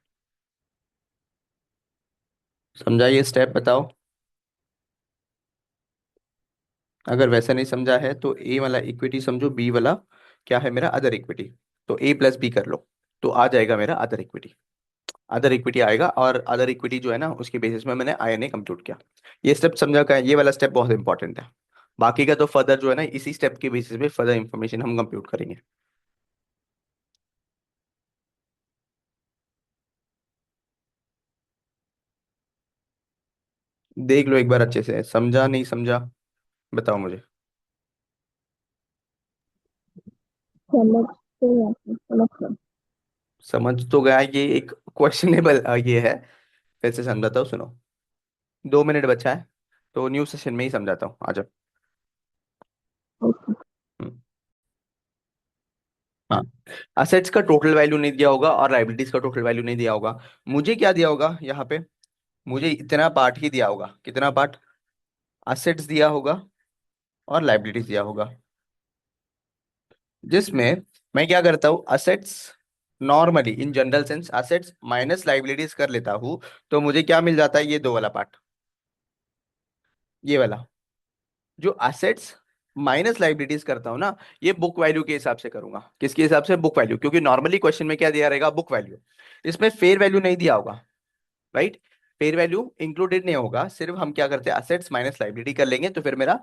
समझा ये स्टेप? बताओ। अगर वैसा नहीं समझा है तो ए वाला इक्विटी समझो, बी वाला क्या है मेरा अदर इक्विटी। तो ए प्लस बी कर लो, तो आ जाएगा मेरा अदर इक्विटी। अदर इक्विटी आएगा, और अदर इक्विटी जो है ना उसके बेसिस में मैंने आईएनए कंप्यूट किया। ये स्टेप समझा का है, ये वाला स्टेप बहुत इंपॉर्टेंट है। बाकी का तो फर्दर जो है ना इसी स्टेप के बेसिस पे फर्दर इंफॉर्मेशन हम कंप्यूट करेंगे। देख लो एक बार अच्छे से, समझा नहीं समझा बताओ मुझे। समझ तो आता है, समझ गए। समझ तो गया, ये एक क्वेश्चनेबल ये है। फिर से समझाता हूँ सुनो। 2 मिनट बचा है, तो न्यू सेशन में ही समझाता हूँ, आ जाओ। ओके। हम्म, हाँ। असेट्स का टोटल वैल्यू नहीं दिया होगा और लाइबिलिटीज का टोटल वैल्यू नहीं दिया होगा। मुझे क्या दिया होगा यहाँ पे? मुझे इतना पार्ट ही दिया होगा। कितना पार्ट? असेट्स दिया होगा और लाइबिलिटीज दिया होगा, जिसमें मैं क्या करता हूँ, assets normally in general sense assets minus liabilities कर लेता हूँ। तो मुझे क्या मिल जाता है? ये दो वाला पार्ट, ये वाला। जो असेट्स माइनस लाइबिलिटीज करता हूँ ना, ये बुक वैल्यू के हिसाब से करूंगा। किसके हिसाब से? बुक वैल्यू, क्योंकि नॉर्मली क्वेश्चन में क्या दिया रहेगा? Book value. इसमें फेयर वैल्यू नहीं दिया होगा, राइट। फेयर वैल्यू इंक्लूडेड नहीं होगा, सिर्फ हम क्या करते हैं असेट्स माइनस लाइबिलिटी कर लेंगे, तो फिर मेरा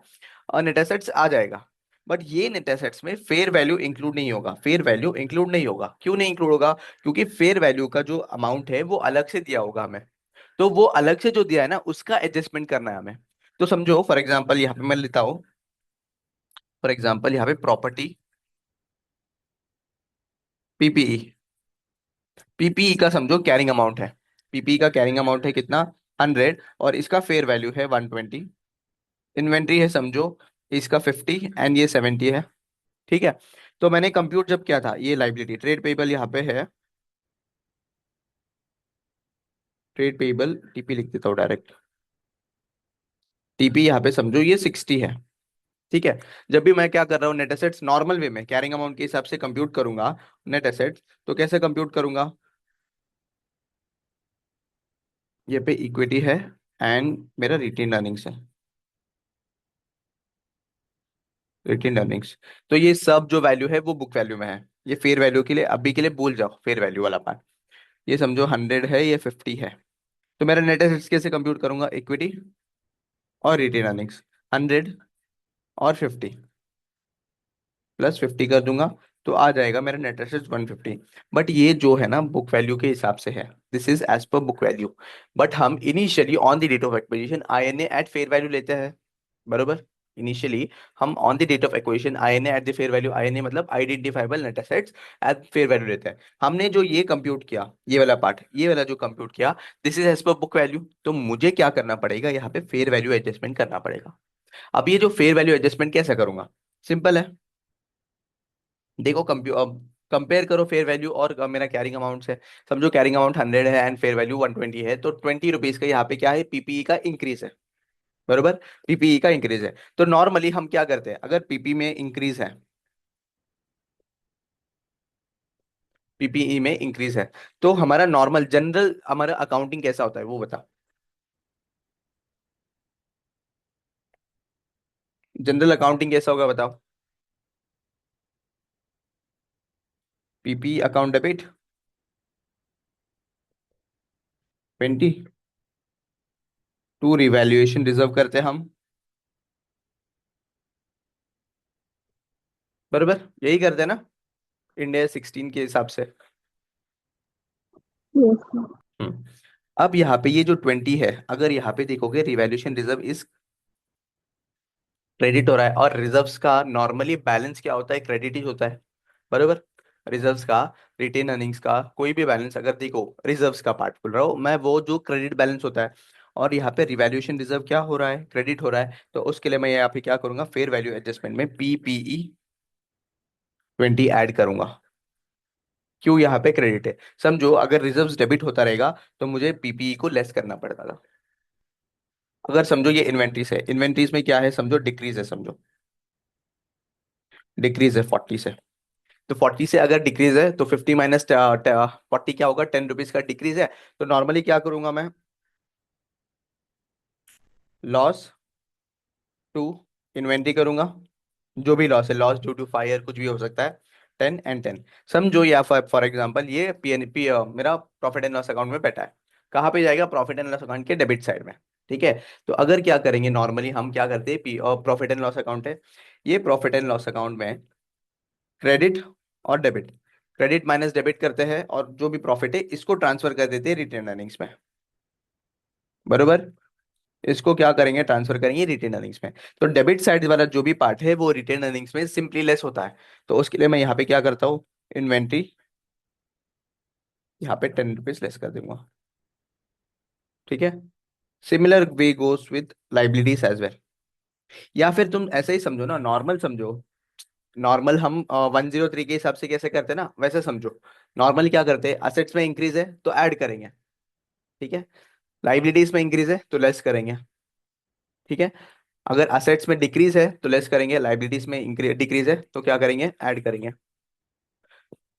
नेट एसेट्स आ जाएगा। बट ये नेट एसेट्स में फेयर वैल्यू इंक्लूड नहीं होगा। फेयर वैल्यू इंक्लूड नहीं होगा, क्यों नहीं इंक्लूड होगा? क्योंकि फेयर वैल्यू का जो अमाउंट है वो अलग से दिया होगा हमें। तो वो अलग से जो दिया है ना उसका एडजस्टमेंट करना है हमें। तो समझो फॉर एग्जाम्पल यहाँ पे मैं लेता हूँ, फॉर एग्जाम्पल यहाँ पे प्रॉपर्टी पीपीई। पीपीई का समझो कैरिंग अमाउंट है। पीपीई का कैरिंग अमाउंट है कितना? 100, और इसका फेयर वैल्यू है 120। इन्वेंट्री है समझो, इसका 50 एंड ये 70 है। ठीक है। तो मैंने कंप्यूट जब किया था, ये लाइबिलिटी ट्रेड पेबल यहाँ पे है। ट्रेड पेबल टीपी लिख देता हूँ डायरेक्ट। टीपी यहाँ पे समझो ये 60 है। ठीक है। जब भी मैं क्या कर रहा हूँ, नेट एसेट्स नॉर्मल वे में कैरिंग अमाउंट के हिसाब से कंप्यूट करूंगा नेट एसेट्स, तो कैसे कंप्यूट करूंगा? ये पे इक्विटी है एंड मेरा रिटेन अर्निंग्स है। Retained earnings. तो ये सब जो वैल्यू है वो बुक वैल्यू में है। ये फेयर वैल्यू के लिए अभी के लिए भूल जाओ, फेयर वैल्यू वाला पार्ट। ये समझो 100 है, ये 50 है। तो मेरा नेट एसेट्स कैसे कंप्यूट करूंगा? इक्विटी और रिटेन अर्निंग्स, 100 और 50 प्लस 50 कर दूंगा, तो आ जाएगा मेरा नेट एसेट्स 150। बट ये जो है ना बुक वैल्यू के हिसाब से है, this is as per book value. But हम initially on the date of acquisition INA at fair value लेते हैं, बरोबर। इनिशियली हम on the date of acquisition INA at the fair value, INA मतलब identifiable net assets, at fair value लेते हैं। हमने जो ये कंप्यूट किया, ये वाला पार्ट, ये वाला जो कंप्यूट किया, this is as per book value. तो मुझे क्या करना पड़ेगा? यहाँ पे फेयर वैल्यू एडजस्टमेंट करना पड़ेगा। अब ये जो फेयर वैल्यू एडजस्टमेंट कैसे करूंगा? सिंपल है। देखो कंपेयर करो फेयर वैल्यू और मेरा कैरिंग अमाउंट है। समझो कैरिंग अमाउंट 100 है एंड फेयर वैल्यू 120 है, तो 20 रुपीज का यहाँ पे क्या है? पीपीई का इंक्रीज है, बरोबर। पीपीई का इंक्रीज है। तो नॉर्मली हम क्या करते हैं, अगर पीपी में इंक्रीज है, पीपीई में इंक्रीज है, तो हमारा नॉर्मल जनरल हमारा अकाउंटिंग कैसा होता है वो बताओ। जनरल अकाउंटिंग कैसा होगा बताओ। PP account debit 20, to revaluation reserve करते हैं हम, बरोबर। यही करते हैं ना इंडिया 16 के हिसाब से। Yes sir. हम्म। अब यहाँ पे ये जो 20 है, अगर यहाँ पे देखोगे रिवैल्यूएशन रिजर्व इज क्रेडिट हो रहा है, और रिजर्व्स का नॉर्मली बैलेंस क्या होता है? क्रेडिट ही होता है, बरोबर। रिजर्व्स का, रिटेन अर्निंग्स का कोई भी बैलेंस अगर देखो, रिजर्व्स का पार्ट बोल रहा हूँ मैं, वो जो क्रेडिट बैलेंस होता है। और यहाँ पे रिवैल्यूएशन रिजर्व क्या हो रहा है? क्रेडिट हो रहा है। तो उसके लिए मैं यहाँ पे क्या करूंगा? फेयर वैल्यू एडजस्टमेंट में पीपीई 20 ऐड करूंगा। क्यों? यहाँ पे क्रेडिट है। समझो अगर रिजर्व्स डेबिट होता रहेगा तो मुझे पीपीई को लेस करना पड़ता था। अगर समझो ये इन्वेंट्रीज है, इन्वेंट्रीज में क्या है समझो? डिक्रीज है समझो, डिक्रीज है 40 से। तो 40 से अगर डिक्रीज है तो 50 माइनस 40 क्या होगा? 10 रुपीज का डिक्रीज है। तो नॉर्मली क्या करूंगा मैं? लॉस टू इन्वेंट्री करूंगा, जो भी लॉस है, लॉस ड्यू टू फायर कुछ भी हो सकता है, 10 and 10। समझो या फॉर एग्जांपल ये पी मेरा प्रॉफिट एंड लॉस अकाउंट में बैठा है। कहाँ पे जाएगा? प्रॉफिट एंड लॉस अकाउंट के डेबिट साइड में। ठीक है। तो अगर क्या करेंगे, नॉर्मली हम क्या करते हैं, पी और प्रॉफिट एंड लॉस अकाउंट है, ये प्रॉफिट एंड लॉस अकाउंट में क्रेडिट और डेबिट, क्रेडिट माइनस डेबिट करते हैं, और जो भी प्रॉफिट है इसको ट्रांसफर कर देते हैं रिटेन अर्निंग्स में। बरोबर। इसको क्या करेंगे, ट्रांसफर करेंगे रिटेन अर्निंग्स में। तो डेबिट साइड वाला जो भी पार्ट है वो रिटेन अर्निंग्स में सिंपली लेस होता है। तो उसके लिए मैं यहाँ पे क्या करता हूँ, इन्वेंट्री, यहाँ पे 10 रुपीज लेस कर दूंगा। ठीक है। Similar way goes with liabilities as well. या फिर तुम ऐसे ही समझो ना, नॉर्मल समझो। नॉर्मल हम 103 के हिसाब से कैसे करते हैं ना, वैसे समझो। नॉर्मली क्या करते हैं, असेट्स में इंक्रीज है तो ऐड करेंगे। ठीक है। लाइबिलिटीज में इंक्रीज है तो लेस करेंगे। ठीक है। अगर असेट्स में डिक्रीज है तो लेस करेंगे, लाइबिलिटीज में डिक्रीज है तो क्या करेंगे, ऐड करेंगे।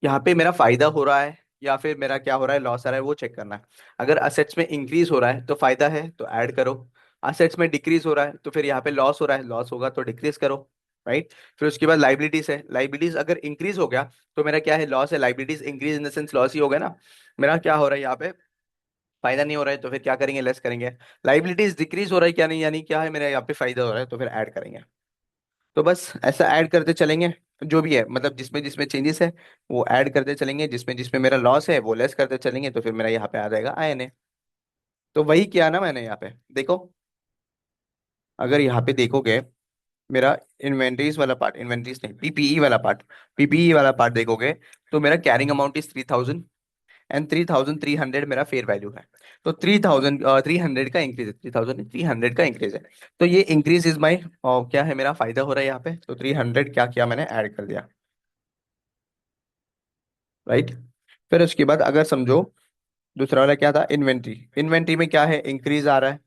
यहाँ पे मेरा फायदा हो रहा है या फिर मेरा क्या हो रहा है, लॉस आ रहा है, वो चेक करना है। अगर असेट्स में इंक्रीज हो रहा है तो फायदा है तो ऐड करो। असेट्स में डिक्रीज हो रहा है तो फिर यहाँ पे लॉस हो रहा है, लॉस होगा तो डिक्रीज करो। राइट। फिर उसके बाद लाइबिलिटीज है, लाइबिलिटीज अगर इंक्रीज हो गया तो मेरा क्या है, लॉस है। Liabilities increase in the sense loss ही हो गया ना। मेरा क्या हो रहा है यहाँ पे, फायदा नहीं हो रहा है तो फिर क्या करेंगे, लेस करेंगे। लाइबिलिटीज डिक्रीज हो रहा है क्या नहीं, यानी क्या है, मेरा यहाँ पे फायदा हो रहा है तो फिर ऐड करेंगे। तो बस ऐसा ऐड करते चलेंगे। जो भी है मतलब जिसमें जिसमें चेंजेस है वो ऐड करते चलेंगे, जिसमें जिसमें मेरा लॉस है वो लेस करते चलेंगे, तो फिर मेरा यहाँ पे आ जाएगा INA। तो वही किया ना मैंने यहाँ पे, देखो। अगर यहाँ पे देखोगे, मेरा इन्वेंट्रीज वाला पार्ट, इन्वेंट्रीज नहीं, PPE वाला पार्ट, PPE वाला पार्ट देखोगे, तो मेरा कैरिंग अमाउंट इज 3000, एंड 3300 मेरा फेयर वैल्यू है। तो 3300 का इंक्रीज है, 3300 का इंक्रीज है। तो ये इंक्रीज इज माई, क्या है, मेरा फायदा हो रहा है यहाँ पे, तो 300 क्या किया मैंने, ऐड कर दिया। राइट। फिर उसके बाद अगर समझो, दूसरा वाला क्या था, इन्वेंट्री। इन्वेंट्री में क्या है, इंक्रीज आ रहा है।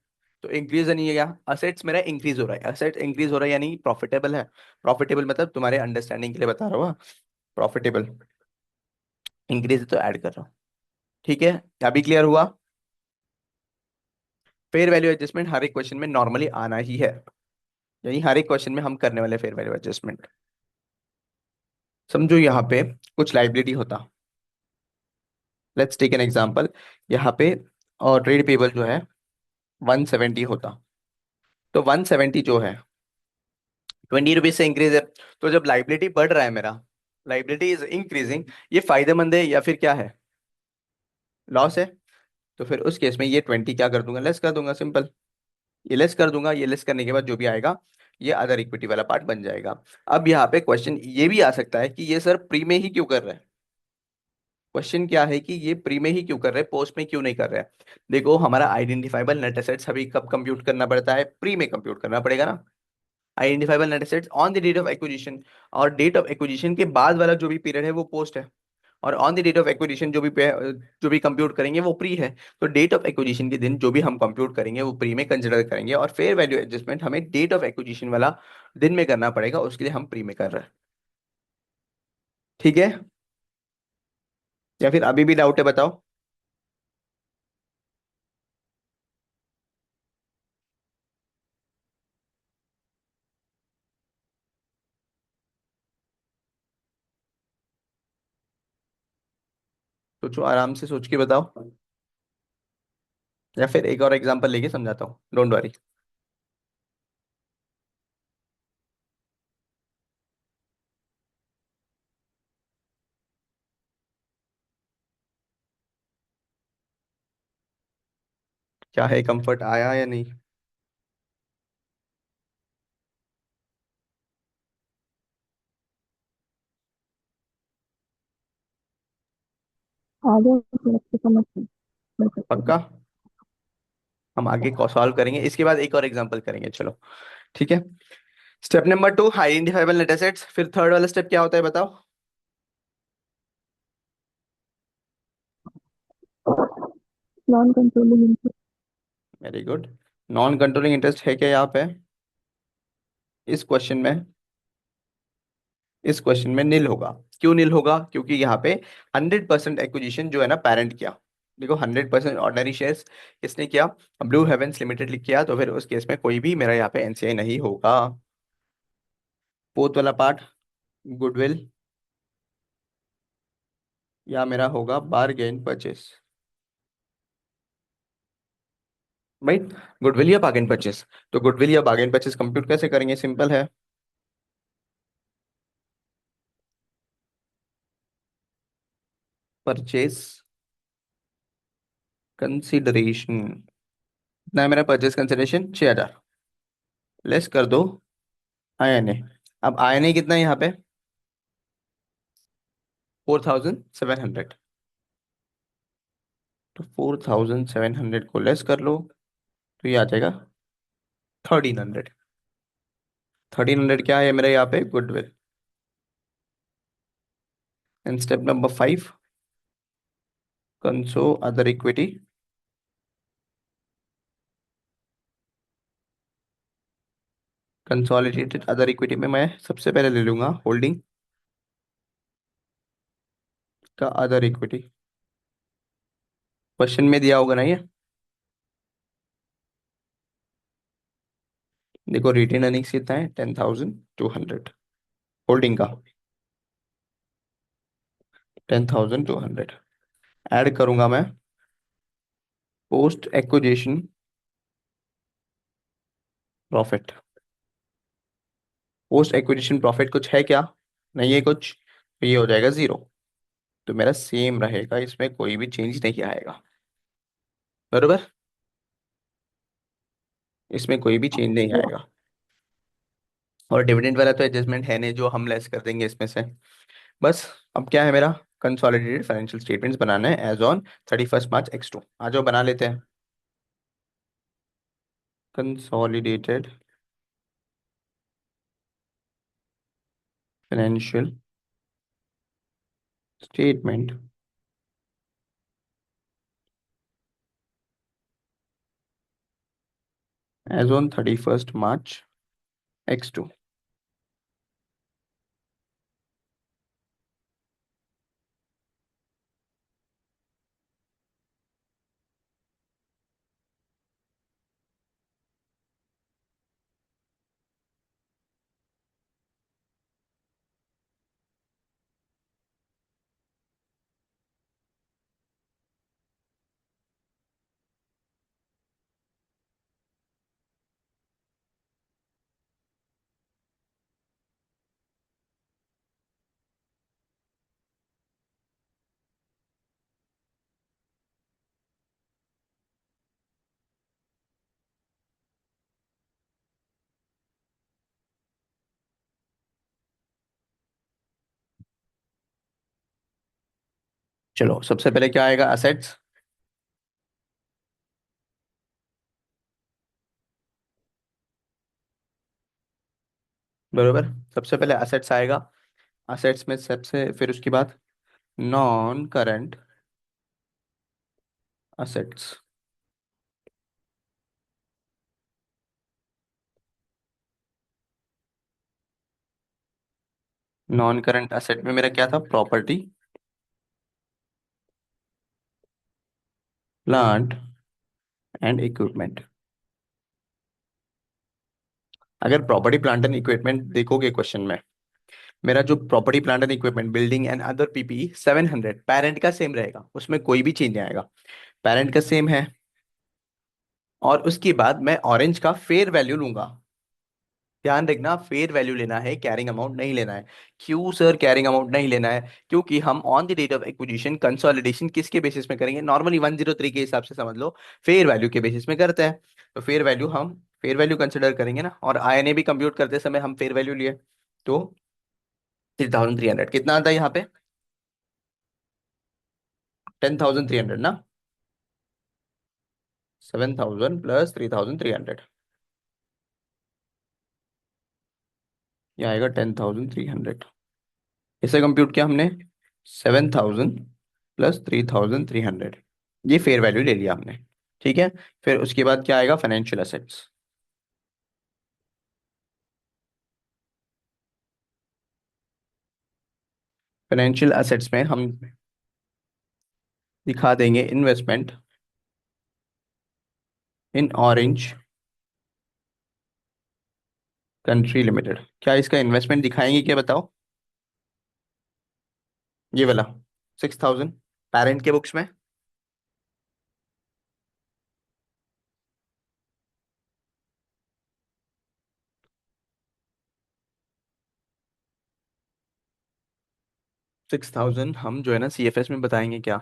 तो इंक्रीज नहीं है, क्या, असेट्स मेरा इंक्रीज हो रहा है, असेट इंक्रीज हो रहा है यानी प्रॉफिटेबल है। प्रॉफिटेबल मतलब तुम्हारे अंडरस्टैंडिंग के लिए बता रहा हूँ, प्रॉफिटेबल, इंक्रीज तो ऐड कर रहा हूँ। ठीक है। अभी क्लियर हुआ? फेयर वैल्यू एडजस्टमेंट हर एक क्वेश्चन में नॉर्मली आना ही है, यानी हर एक क्वेश्चन में हम करने वाले फेयर वैल्यू एडजस्टमेंट। समझो यहाँ पे कुछ लाइबिलिटी होता, लेट्स टेक एन एग्जांपल। यहाँ पे और ट्रेड पेबल जो है 170 होता। तो 170 जो है 20 रुपीज से इंक्रीज है। तो जब लाइबिलिटी बढ़ रहा है मेरा, लाइबिलिटी इज इंक्रीजिंग, ये फायदेमंद है या फिर क्या है, लॉस है। तो फिर उस केस में ये 20 क्या कर दूंगा, लेस कर दूंगा, सिंपल। ये लेस कर दूंगा, ये लेस करने के बाद जो भी आएगा ये अदर इक्विटी वाला पार्ट बन जाएगा। अब यहाँ पे क्वेश्चन ये भी आ सकता है कि ये सर प्री में ही क्यों कर रहे हैं। क्वेश्चन क्या है कि ये प्री में ही क्यों कर रहे हैं, पोस्ट में क्यों नहीं कर रहे हैं। देखो हमारा आइडेंटिफाइबल नेट एसेट्स अभी कब कंप्यूट करना पड़ता है, प्री में कंप्यूट करना पड़ेगा ना। Identifiable net assets on the date of acquisition, और डेट ऑफ एक्विजिशन के बाद वाला जो भी पीरियड है वो पोस्ट है। और on the date of acquisition जो भी कंप्यूट करेंगे वो प्री है। तो डेट ऑफ एक्विजिशन के दिन जो भी हम कंप्यूट करेंगे वो प्री में कंसिडर करेंगे, और फेयर वैल्यू एडजस्टमेंट हमें डेट ऑफ एक्विजिशन वाला दिन में करना पड़ेगा, उसके लिए हम प्री में कर रहे हैं। ठीक है। या फिर अभी भी डाउट है, बताओ। सोचो, आराम से सोच के बताओ, या फिर एक और एग्जांपल लेके समझाता हूँ, डोंट वरी। क्या है, कंफर्ट आया या नहीं? आगे थोड़ा सा समझ मिल सकती है। पक्का। हम आगे को सॉल्व करेंगे, इसके बाद एक और एग्जांपल करेंगे, चलो। ठीक है। Step number 2, identifiable net assets. फिर थर्ड वाला स्टेप क्या होता है, बताओ। Non controlling interest. Very good. Non controlling interest है क्या यहाँ पे, इस क्वेश्चन में? इस क्वेश्चन में नील होगा। क्यों नील होगा, क्योंकि यहाँ पे 100% एक्विजिशन जो है ना पेरेंट किया। देखो 100% ऑर्डिनरी शेयर्स किसने किया, ब्लू हेवेंस लिमिटेड लिख किया, तो फिर उस केस में कोई भी मेरा यहाँ पे NCI नहीं होगा। फोर्थ वाला पार्ट गुडविल, या मेरा होगा बारगेन परचेस। भाई गुडविल या बार्गेन परचेस, तो गुडविल या बार्गेन परचेस कंप्यूट कैसे करेंगे, सिंपल है। परचेस कंसिडरेशन, कितना है मेरा परचेस कंसिडरेशन, 6,000। लेस कर दो INA। अब INA कितना है यहाँ पे, 4,700। तो 4,700 को लेस कर लो, तो ये आ जाएगा 1,300। 1,300 क्या है मेरे यहाँ पे, goodwill. And step number 5, conso other equity. Consolidated other equity में मैं सबसे पहले ले लूंगा होल्डिंग का अदर इक्विटी। क्वेश्चन में दिया होगा ना ये, देखो रिटेन अर्निंग्स कितना है, 10,200। होल्डिंग का 10,200। ऐड करूंगा मैं post acquisition profit. Post acquisition profit कुछ है क्या, नहीं है कुछ, तो ये हो जाएगा 0। तो मेरा सेम रहेगा, इसमें कोई भी चेंज नहीं आएगा, बरोबर। इसमें कोई भी चेंज नहीं आएगा। और डिविडेंड वाला तो एडजस्टमेंट है नहीं, जो हम लेस कर देंगे इसमें से। बस अब क्या है मेरा, कंसोलिडेटेड फाइनेंशियल स्टेटमेंट्स बनाना है एज ऑन 31 मार्च X2। आ जाओ बना लेते हैं। Consolidated financial statement as on 31 March X2। चलो सबसे पहले क्या आएगा, असेट्स। बरोबर, सबसे पहले असेट्स आएगा। असेट्स में सबसे फिर उसके बाद non current assets. Non current asset में मेरा क्या था, प्रॉपर्टी, प्लांट एंड इक्विपमेंट। अगर प्रॉपर्टी प्लांट एंड इक्विपमेंट देखोगे क्वेश्चन में, मेरा जो property plant and equipment building and other PPE 700 parent का सेम रहेगा, उसमें कोई भी चेंज नहीं आएगा। पेरेंट का सेम है। और उसके बाद मैं ऑरेंज का फेयर वैल्यू लूंगा। ध्यान रखना, फेयर वैल्यू लेना है, कैरिंग अमाउंट नहीं लेना है। क्यों सर कैरिंग अमाउंट नहीं लेना है, क्योंकि हम on the date of acquisition consolidation किसके बेसिस में करेंगे, नॉर्मली 103 के हिसाब से समझ लो, फेयर वैल्यू के बेसिस में करते हैं। तो फेयर वैल्यू कंसिडर करेंगे ना, और INA भी कंप्यूट करते समय हम फेयर वैल्यू लिए। तो 3,300 कितना आता है यहाँ पे, 10,300 ना, 7,000 प्लस 3,300, ये आएगा 10,300। इसे कंप्यूट किया हमने, 7,000 प्लस 3,300, ये फेयर वैल्यू ले लिया हमने। ठीक है। फिर उसके बाद क्या आएगा, फाइनेंशियल असेट्स। फाइनेंशियल असेट्स में हम दिखा देंगे इन्वेस्टमेंट इन ऑरेंज कंट्री लिमिटेड, क्या इसका इन्वेस्टमेंट दिखाएंगे क्या बताओ? ये वाला 6,000 पेरेंट के बुक्स में। 6,000 हम जो है ना सीएफएस में बताएंगे क्या?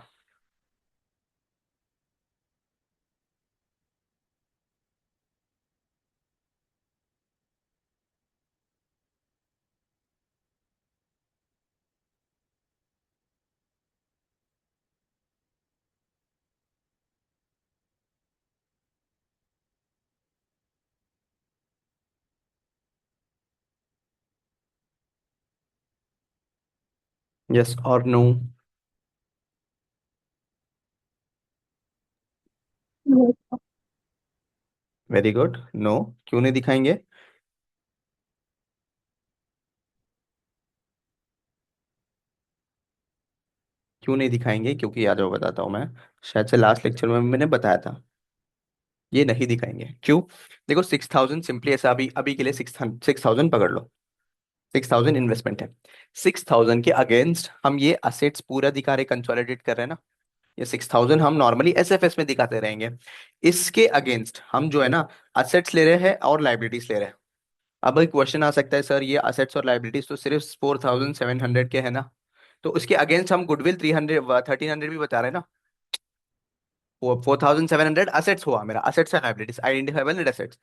यस और no? yes, very good, no. क्यों नहीं दिखाएंगे? क्यों नहीं दिखाएंगे? क्योंकि आ जाओ बताता हूँ मैं। शायद से लास्ट लेक्चर में मैंने बताया था, ये नहीं दिखाएंगे। क्यों? देखो 6,000 सिंपली ऐसा, अभी अभी के लिए 6,000 पकड़ लो। 6,000 इन्वेस्टमेंट है। 6,000 के अगेंस्ट हम ये असेट्स पूरा दिखा रहे, कंसोलिडेट कर रहे हैं ना। ये 6,000 हम नॉर्मली एसएफएस में दिखाते रहेंगे। इसके अगेंस्ट हम जो है ना असेट्स ले रहे हैं और लाइबिलिटीज ले रहे हैं। अब एक क्वेश्चन आ सकता है, सर ये असेट्स और लाइबिलिटीज तो सिर्फ 4,700 के है ना, तो उसके अगेंस्ट हम गुडविल 1,300 भी बता रहे हैं ना। 4,700 असेट्स हुआ मेरा, assets and liabilities, identifiable net assets.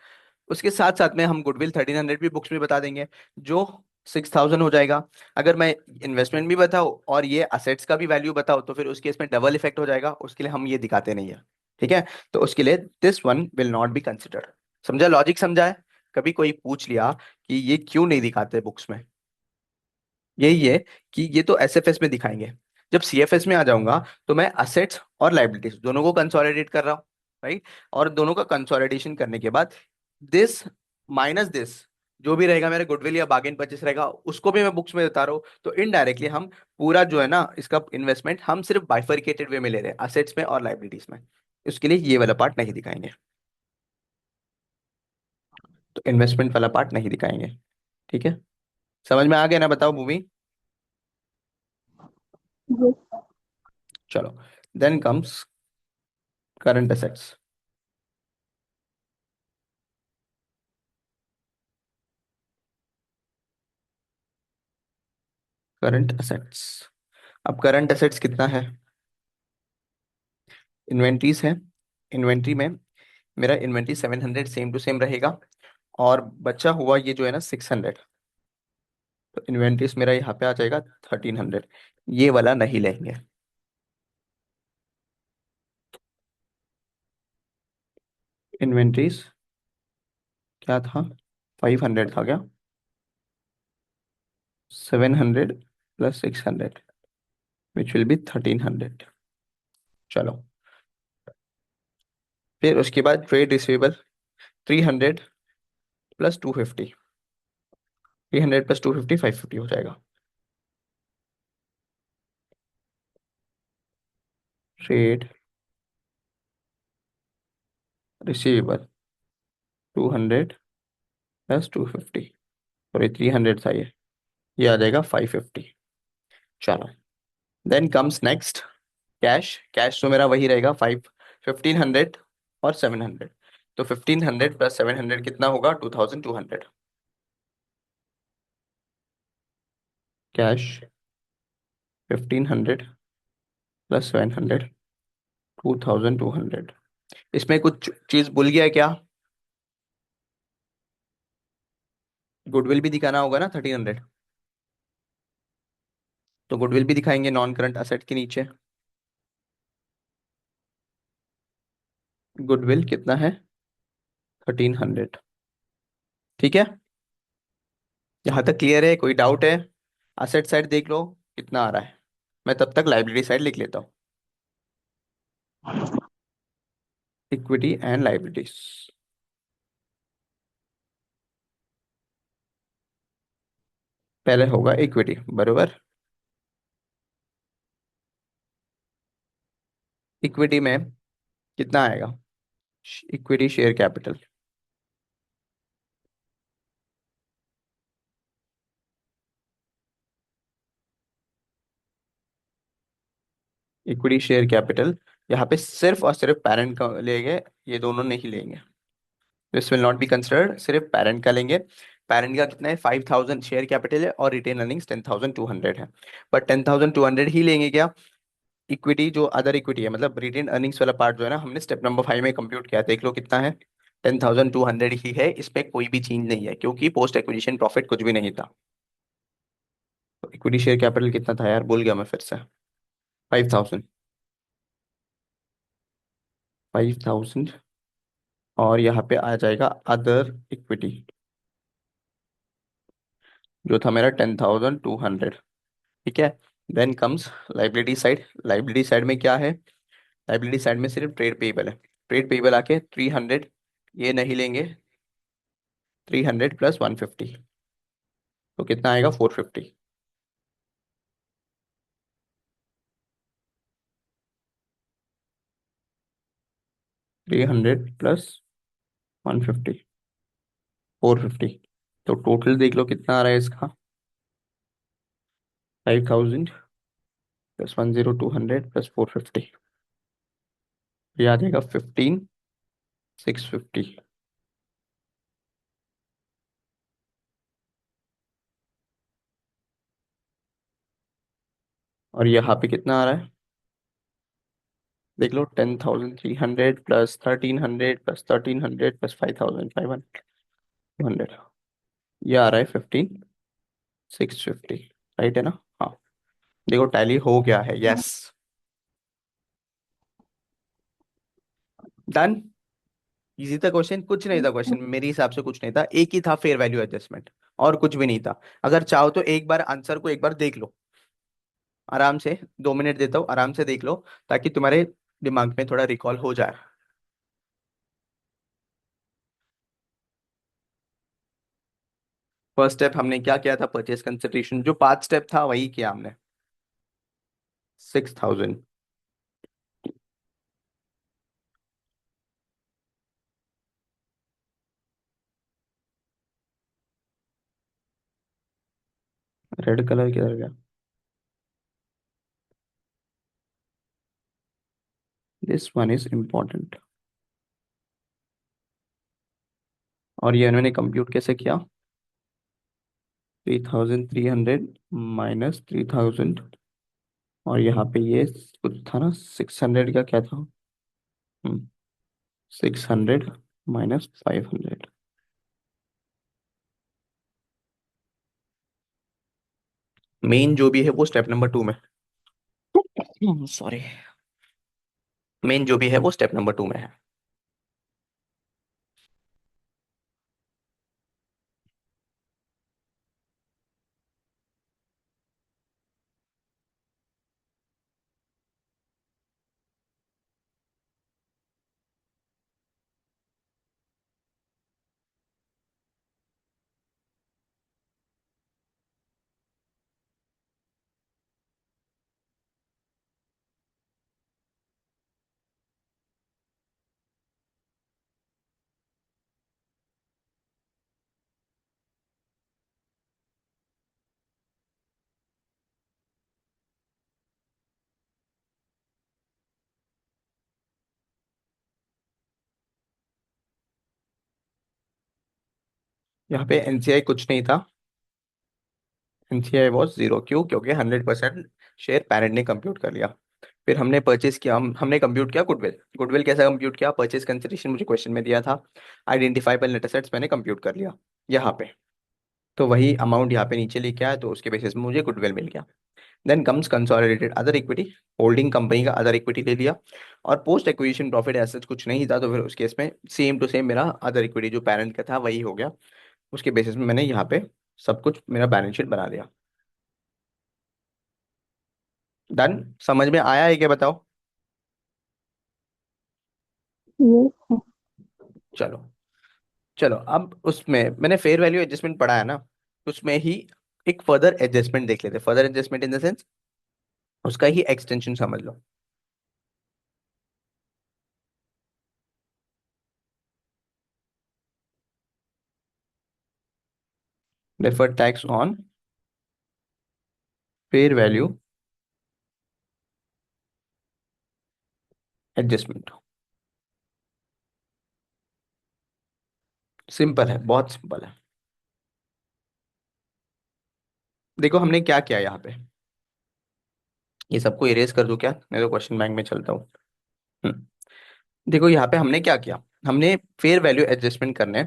उसके साथ साथ में हम गुडविल 1,300 भी बुक्स में बता देंगे, जो 6,000 हो जाएगा। अगर मैं इन्वेस्टमेंट भी बताऊँ और ये असेट्स का भी वैल्यू बताऊँ तो फिर उसके इसमें डबल इफेक्ट हो जाएगा, उसके लिए हम ये दिखाते नहीं है। ठीक है? तो उसके लिए this one will not be considered. समझा? लॉजिक समझा है? कभी कोई पूछ लिया कि ये क्यों नहीं दिखाते बुक्स में, यही है कि ये तो एसएफएस में दिखाएंगे। जब सीएफएस में आ जाऊंगा तो मैं असेट्स और लाइबिलिटीज दोनों को कंसोलिडेट कर रहा हूँ, राइट? और दोनों का कंसोलिडेशन करने के बाद दिस माइनस दिस, जो भी रहेगा मेरे गुडविल या बार्गेन परचेस रहेगा उसको भी मैं बुक्स में बता रहा हूँ, तो इनडायरेक्टली हम पूरा जो है ना इसका इन्वेस्टमेंट हम सिर्फ बाइफरकेटेड वे में ले रहे हैं, असेट्स में और लाइबिलिटीज में। उसके लिए ये वाला पार्ट नहीं दिखाएंगे। तो इन्वेस्टमेंट वाला पार्ट नहीं दिखाएंगे। ठीक है? समझ में आ गया ना? बताओ मूवी। yes, चलो, then comes current assets. Current assets, अब करंट असेट्स कितना है? इन्वेंट्रीज है। इन्वेंट्री में मेरा इन्वेंट्री 700 सेम टू सेम रहेगा, और बचा हुआ ये जो है ना 600, तो इन्वेंट्रीज मेरा यहाँ पे आ जाएगा 1,300। ये वाला नहीं लेंगे। इन्वेंट्रीज क्या था? 500 था क्या? 700 प्लस 600 विच विल बी 1,300। चलो, फिर उसके बाद ट्रेड रिसीवेबल 300 प्लस 250। 300 प्लस 250 550 हो जाएगा। ट्रेड रिसीवेबल 200 प्लस 250, सॉरी 300 था ये आ जाएगा 550। चलो, then comes next cash. Cash तो मेरा वही रहेगा 1,500 और 700। तो 1,500 प्लस 700 कितना होगा? 2,200। Cash 1,500 plus 700, 2,200। इसमें कुछ चीज भूल गया है क्या? गुडविल भी दिखाना होगा ना 1,300, तो गुडविल भी दिखाएंगे नॉन करंट असेट के नीचे। गुडविल कितना है? 1,300। ठीक है? यहाँ तक क्लियर है? कोई डाउट है? असेट साइड देख लो कितना आ रहा है। मैं तब तक लाइबिलिटी साइड लिख लेता हूँ। इक्विटी एंड लाइबिलिटीज, पहले होगा इक्विटी, बरोबर। इक्विटी में कितना आएगा? Equity share capital equity share capital, यहाँ पे सिर्फ और सिर्फ पेरेंट का लेंगे, ये दोनों नहीं लेंगे। This will not be considered, सिर्फ पेरेंट का लेंगे। पेरेंट का कितना है, 5,000 शेयर कैपिटल है और रिटेन अर्निंग्स 10,200 है। बट 10,200 ही लेंगे क्या? इक्विटी जो अदर इक्विटी है, मतलब रिटेन अर्निंग्स वाला पार्ट जो है ना, हमने स्टेप नंबर 5 में कंप्यूट किया, देख लो कितना है। 10,200 ही है, इस पे कोई भी चेंज नहीं है क्योंकि पोस्ट एक्विजिशन प्रॉफिट कुछ भी नहीं था। तो इक्विटी शेयर कैपिटल कितना था यार, भूल गया मैं फिर से। 5,000। 5,000। और यहाँ पे आ जाएगा अदर इक्विटी, जो था मेरा 10,200। ठीक है। Then comes liability side. Liability side में क्या है? लाइबिलिटी साइड में सिर्फ ट्रेड पेबल है। ट्रेड पेबल आके 300, ये नहीं लेंगे। 300 प्लस 150, तो कितना आएगा? 450। 300 प्लस 150, 450। तो टोटल देख लो कितना आ रहा है इसका। 5,000 प्लस 10200 प्लस 450, ये आ जाएगा 15,650। और यहाँ पे कितना आ रहा है? देख लो, 10,300 प्लस 1,300 प्लस 1,300 प्लस 5,500, ये आ रहा है 15,650। राइट है ना? हाँ। देखो टैली हो गया है, यस। डन। इजी था क्वेश्चन, कुछ नहीं था क्वेश्चन मेरे हिसाब से, कुछ नहीं था, एक ही था फेयर वैल्यू एडजस्टमेंट, और कुछ भी नहीं था। अगर चाहो तो एक बार आंसर को एक बार देख लो आराम से, 2 मिनट देता हूँ, आराम से देख लो, ताकि तुम्हारे दिमाग में थोड़ा रिकॉल हो जाए। फर्स्ट स्टेप हमने क्या किया था, परचेज कंसिडरेशन, जो 5 स्टेप था वही किया हमने। 6,000। रेड कलर किधर गया? This one is important. और ये इन्होंने कंप्यूट कैसे किया? 3,300 माइनस 3,000, और यहाँ पे ये कुछ था ना, 600 का क्या था? 600 माइनस 500। मेन जो भी है वो स्टेप नंबर 2 में, सॉरी, मेन जो भी है वो स्टेप नंबर 2 में है। यहाँ पे एनसीआई कुछ नहीं था। एनसीआई वॉज जीरो, क्यों? क्योंकि 100% शेयर पेरेंट ने कंप्यूट कर लिया। फिर हमने परचेज किया, हमने कंप्यूट किया गुडविल। गुडविल कैसा कंप्यूट किया? परचेज कंसिडरेशन मुझे क्वेश्चन में दिया था, आइडेंटिफाइबल नेट एसेट्स मैंने कंप्यूट कर लिया यहाँ पे। तो वही अमाउंट यहाँ पे नीचे लेके आया, तो उसके बेसिस में मुझे गुडविल मिल गया। Then comes consolidated other equity, holding company का अदर इक्विटी ले लिया। और पोस्ट एक्विजिशन प्रॉफिट ऐसा कुछ नहीं था, तो फिर उस केस में सेम टू सेम मेरा अदर इक्विटी जो पेरेंट का था वही हो गया। उसके बेसिस में मैंने यहाँ पे सब कुछ मेरा बैलेंस शीट बना लिया। डन। समझ में आया है क्या, बताओ? ये चलो। चलो अब उसमें मैंने फेयर वैल्यू एडजस्टमेंट पढ़ा है ना, उसमें ही एक फर्दर एडजस्टमेंट देख लेते हैं। Further adjustment in the sense उसका ही एक्सटेंशन समझ लो। Deferred tax on fair value adjustment. Simple है, बहुत सिंपल है। देखो हमने क्या किया यहाँ पे, ये सबको इरेज कर दूं क्या, मैं तो क्वेश्चन बैंक में चलता हूँ। हम्म, देखो यहाँ पे हमने क्या किया, हमने फेयर वैल्यू एडजस्टमेंट करने,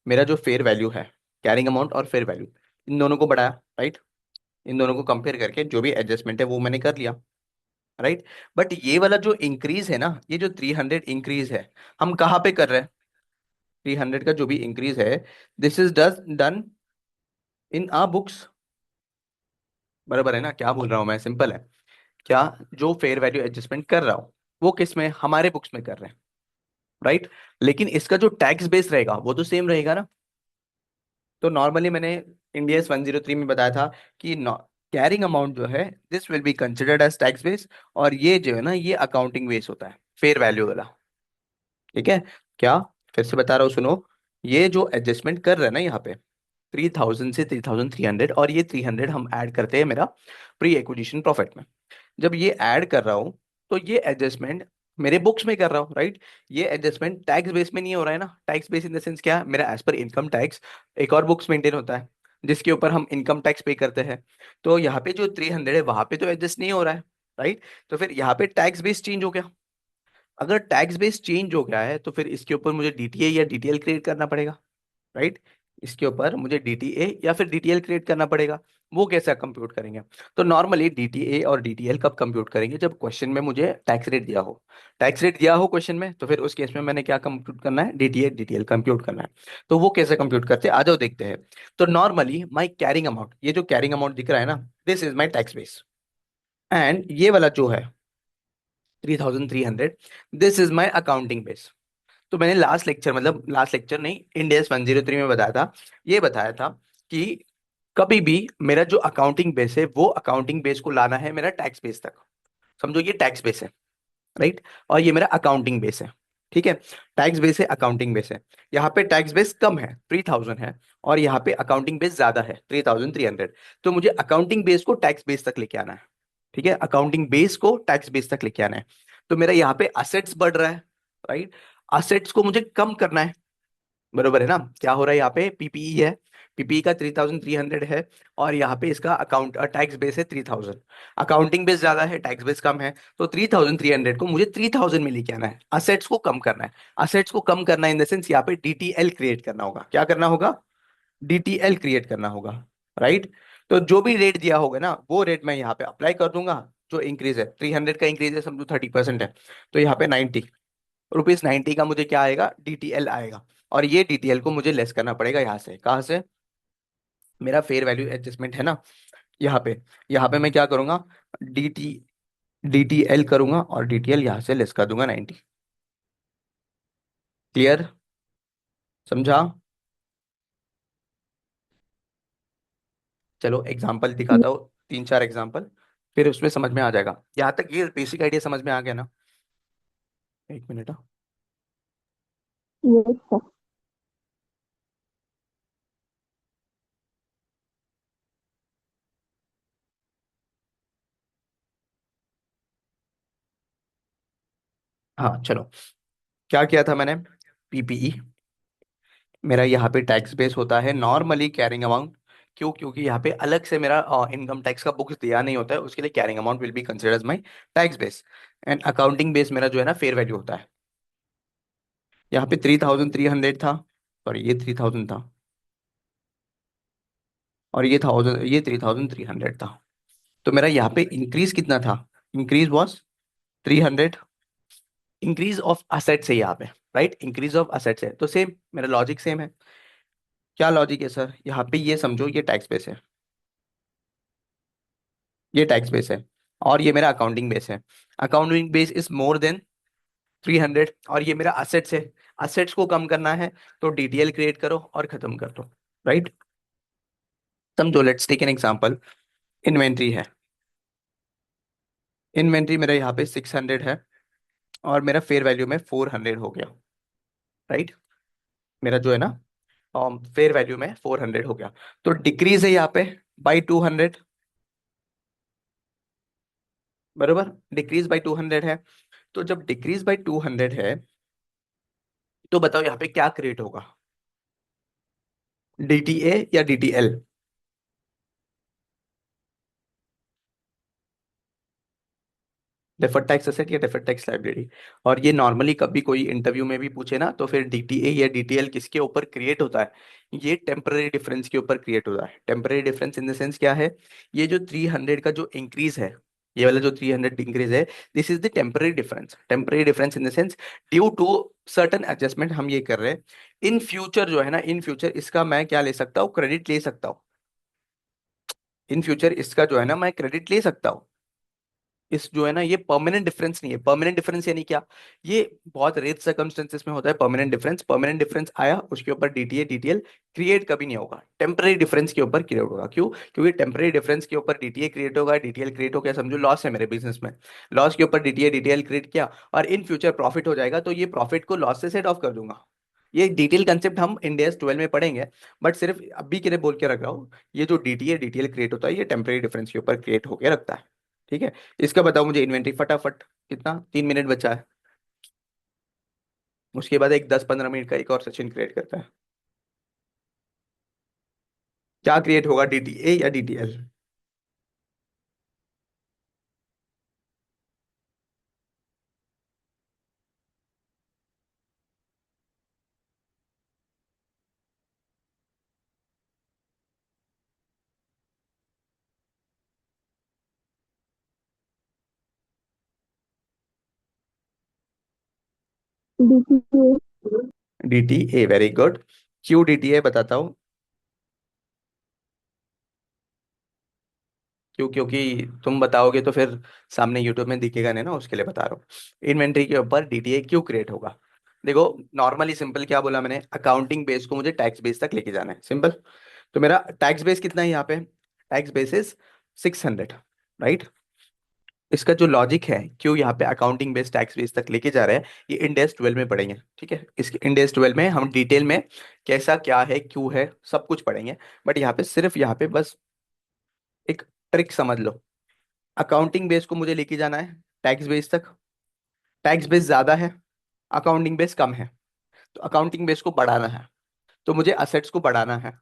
मेरा जो फेयर वैल्यू है, कैरिंग अमाउंट और फेयर वैल्यू, इन दोनों को बढ़ाया, राइट। इन दोनों को कंपेयर करके जो भी एडजस्टमेंट है वो मैंने कर लिया, राइट। बट ये वाला जो इंक्रीज है ना, ये जो 300 इंक्रीज है, हम कहाँ पे कर रहे हैं, 300 का जो भी इंक्रीज है, this is done in our books. बराबर है ना, क्या बोल रहा हूँ मैं, सिंपल है। क्या, जो फेयर वैल्यू एडजस्टमेंट कर रहा हूँ वो किस में, हमारे बुक्स में कर रहे हैं, राइट। लेकिन इसका जो टैक्स बेस रहेगा वो तो सेम रहेगा ना। तो नॉर्मली मैंने इंडियस 103 में बताया था कि कैरिंग अमाउंट जो है, this will be considered as tax base, और ये जो है ना, ये अकाउंटिंग बेस होता है, फेयर वैल्यू वाला। ठीक है। क्या, फिर से बता रहा हूँ सुनो, ये जो एडजस्टमेंट कर रहे हैं ना यहाँ पे, 3000 से 3300, और ये 300 हम ऐड करते हैं मेरा प्री एक्विजिशन प्रॉफिट में। जब ये ऐड कर रहा हूँ, तो ये एडजस्टमेंट मेरे बुक्स में कर रहा हूँ, राइट। ये एडजस्टमेंट टैक्स बेस में नहीं हो रहा है ना, tax base in the sense क्या, मेरा एज पर इनकम टैक्स एक और बुक्स मेंटेन होता है जिसके ऊपर हम इनकम टैक्स पे करते हैं। तो यहाँ पे जो 300 है वहां पे तो एडजस्ट नहीं हो रहा है, राइट। तो फिर यहाँ पे टैक्स बेस चेंज हो गया। अगर टैक्स बेस चेंज हो गया है तो फिर इसके ऊपर मुझे डीटीए या डीटीएल क्रिएट करना पड़ेगा, राइट। इसके ऊपर मुझे डीटीए या फिर डीटीएल क्रिएट करना पड़ेगा। वो कैसे कंप्यूट करेंगे, तो नॉर्मली डीटीए और डीटीएल कब कंप्यूट करेंगे, जब क्वेश्चन में मुझे टैक्स रेट दिया हो। टैक्स रेट दिया हो क्वेश्चन में, तो फिर उस केस में मैंने क्या कंप्यूट करना है, डीटीए डीटीएल कंप्यूट करना है। तो वो कैसे कंप्यूट करते हैं, आ जाओ देखते हैं। तो नॉर्मली माई कैरिंग अमाउंट, ये जो कैरिंग अमाउंट दिख रहा है ना, this is my tax base. And ये वाला जो है 3300, this is my accounting base. तो मैंने लास्ट लेक्चर, मतलब लास्ट लेक्चर नहीं, इंडेक्स 103 में बताया था, ये बताया था कि कभी भी मेरा जो अकाउंटिंग बेस है वो अकाउंटिंग बेस को लाना है मेरा टैक्स बेस तक। समझो ये टैक्स बेस है, राइट। और ये मेरा अकाउंटिंग बेस है। ठीक है। टैक्स बेस है, अकाउंटिंग बेस है। यहाँ पे टैक्स बेस कम है, 3000 है, और यहाँ पे अकाउंटिंग बेस ज्यादा है, 3300। तो मुझे अकाउंटिंग बेस को टैक्स बेस तक लेके आना है। ठीक है, अकाउंटिंग बेस को टैक्स बेस तक लेके आना है। तो मेरा यहाँ पे असेट्स बढ़ रहा है, राइट। असेट्स को मुझे कम करना है। बरोबर है ना, क्या हो रहा है यहाँ पे, पीपीई है, पीपीई का 3300 है, और यहाँ पे इसका अकाउंट टैक्स बेस है 3000। अकाउंटिंग बेस ज्यादा है, टैक्स बेस कम है, तो 3300 को मुझे 3000 में लेके आना है, असेट्स को कम करना है। असेट्स को कम करना है इन द सेंस यहाँ पे डीटीएल क्रिएट करना होगा, क्या करना होगा, डीटीएल क्रिएट करना होगा, राइट। तो जो भी रेट दिया होगा ना, वो रेट मैं यहाँ पे अप्लाई कर दूंगा। जो इंक्रीज है, 300 का इंक्रीज है, समझो 30% है, तो यहाँ पे 90 रुपीज 90 का मुझे क्या आएगा, डीटीएल आएगा। और ये डीटीएल को मुझे लेस करना पड़ेगा यहाँ से, कहाँ से, मेरा फेयर वैल्यू एडजस्टमेंट है ना, यहाँ पे मैं क्या करूंगा, डीटी डीटीएल करूंगा, और डीटीएल यहाँ से लेस कर दूंगा 90। क्लियर, समझा। चलो एग्जाम्पल दिखाता हूँ, 3 4 एग्जाम्पल, फिर उसमें समझ में आ जाएगा। यहाँ तक ये बेसिक आइडिया समझ में आ गया ना। एक मिनट, हाँ। Yes sir. हाँ, चलो। क्या किया था मैंने, पीपीई, मेरा यहाँ पे टैक्स बेस होता है नॉर्मली कैरिंग अमाउंट। क्यों, क्योंकि यहाँ पे अलग से मेरा इनकम टैक्स का बुक्स दिया नहीं होता है, उसके लिए carrying amount will be considered as my tax base. And accounting base मेरा जो है ना फेयर वैल्यू होता है। यहाँ पे 3300 था, सॉरी ये 3000 था, और ये 3300 था। तो मेरा यहाँ पे इंक्रीज कितना था, increase was 300। Increase of assets है यहाँ पे, राइट, इंक्रीज ऑफ असेट्स है, तो सेम मेरा लॉजिक सेम है। क्या लॉजिक है सर, यहाँ पे ये समझो ये टैक्स बेस है, ये टैक्स बेस है, और ये मेरा अकाउंटिंग बेस है। Accounting base is more than 300, और ये मेरा असेट्स है। असेट्स को कम करना है, तो डीटीएल क्रिएट करो और खत्म कर दो, राइट। समझो, let's take an example. Inventory है, इन्वेंट्री मेरा यहाँ पे 600 है, और मेरा फेयर वैल्यू में 400 हो गया, राइट। मेरा जो है ना फेयर वैल्यू में 400 हो गया, तो डिक्रीज है यहाँ पे बाई 200। बरोबर, डिक्रीज बाई 200 है। तो जब डिक्रीज बाय 200 है, तो बताओ यहाँ पे क्या क्रिएट होगा, डीटीए या डीटीएल? डेफर्ड टैक्स एसेट या डेफर्ड टैक्स लाइबिलिटी। और ये नॉर्मली कभी कोई इंटरव्यू में भी पूछे ना, तो फिर डीटीए या डीटीएल किसके ऊपर क्रिएट होता है? ये टेम्पररी डिफरेंस के ऊपर क्रिएट होता है। Temporary difference in the sense क्या है? ये जो 300 का जो इंक्रीज है, ये वाला जो 300 इंक्रीज है, this is the temporary difference. Temporary difference in the sense due to certain adjustment हम ये कर रहे हैं। इन फ्यूचर जो है ना, इन फ्यूचर इसका मैं क्या ले सकता हूँ, क्रेडिट ले सकता हूँ। इन फ्यूचर इसका जो है ना, मैं क्रेडिट ले सकता हूँ। इस जो है ना, ये परमानेंट डिफरेंस नहीं है। परमानेंट डिफरेंस यानी क्या? ये बहुत रेयर सर्कमस्टेंसेस में होता है परमानेंट डिफरेंस। परमानेंट डिफरेंस आया, उसके ऊपर डीटीए डीटीएल क्रिएट कभी नहीं होगा। टेम्पररी डिफरेंस के ऊपर क्रिएट होगा। क्यों? क्योंकि टेम्पररी डिफरेंस के ऊपर डीटीए क्रिएट होगा, डीटीएल क्रिएट हो गया, समझो लॉस है मेरे बिजनेस में, लॉस के ऊपर डीटीए डीटीएल क्रिएट किया, और इन फ्यूचर प्रॉफिट हो जाएगा, तो ये प्रॉफिट को लॉस से सेट ऑफ कर दूंगा। ये डिटेल कंसेप्ट हम इंडियस 12 में पढ़ेंगे, बट सिर्फ अभी के लिए बोल के रख रहा हूँ। ये जो डीटीए डीटीएल क्रिएट होता है, ये टेम्पररी डिफरेंस के ऊपर क्रिएट होकर रखता है। ठीक है। इसका बताओ मुझे इन्वेंट्री फटाफट, कितना, 3 मिनट बचा है। उसके बाद एक 10-15 मिनट का एक और सेशन क्रिएट करता है। क्या क्रिएट होगा, डीटीए या DTL? DTA. DTA, very good. क्यों डीटीए बताता हूँ। क्यों? क्योंकि तुम बताओगे तो फिर सामने यूट्यूब में दिखेगा नहीं ना, उसके लिए बता रहा हूँ। इन्वेंट्री के ऊपर डीटीए क्यों क्रिएट होगा? देखो, नॉर्मली सिंपल क्या बोला मैंने, अकाउंटिंग बेस को मुझे टैक्स बेस तक लेके जाना है, सिंपल। तो मेरा टैक्स बेस कितना है यहाँ पे? Tax base is 600, right. इसका जो लॉजिक है, क्यों यहाँ पे अकाउंटिंग बेस्ड टैक्स बेस तक लेके जा रहे हैं, ये इंडेक्स 12 में पढ़ेंगे। ठीक है, इसके इंडेक्स 12 में हम डिटेल में कैसा क्या है, क्यों है, सब कुछ पढ़ेंगे। बट यहाँ पे सिर्फ यहाँ पे बस एक ट्रिक समझ लो। अकाउंटिंग बेस को मुझे लेके जाना है टैक्स बेस तक। टैक्स बेस ज्यादा है, अकाउंटिंग बेस कम है, तो अकाउंटिंग बेस को बढ़ाना है, तो मुझे असेट्स को बढ़ाना है।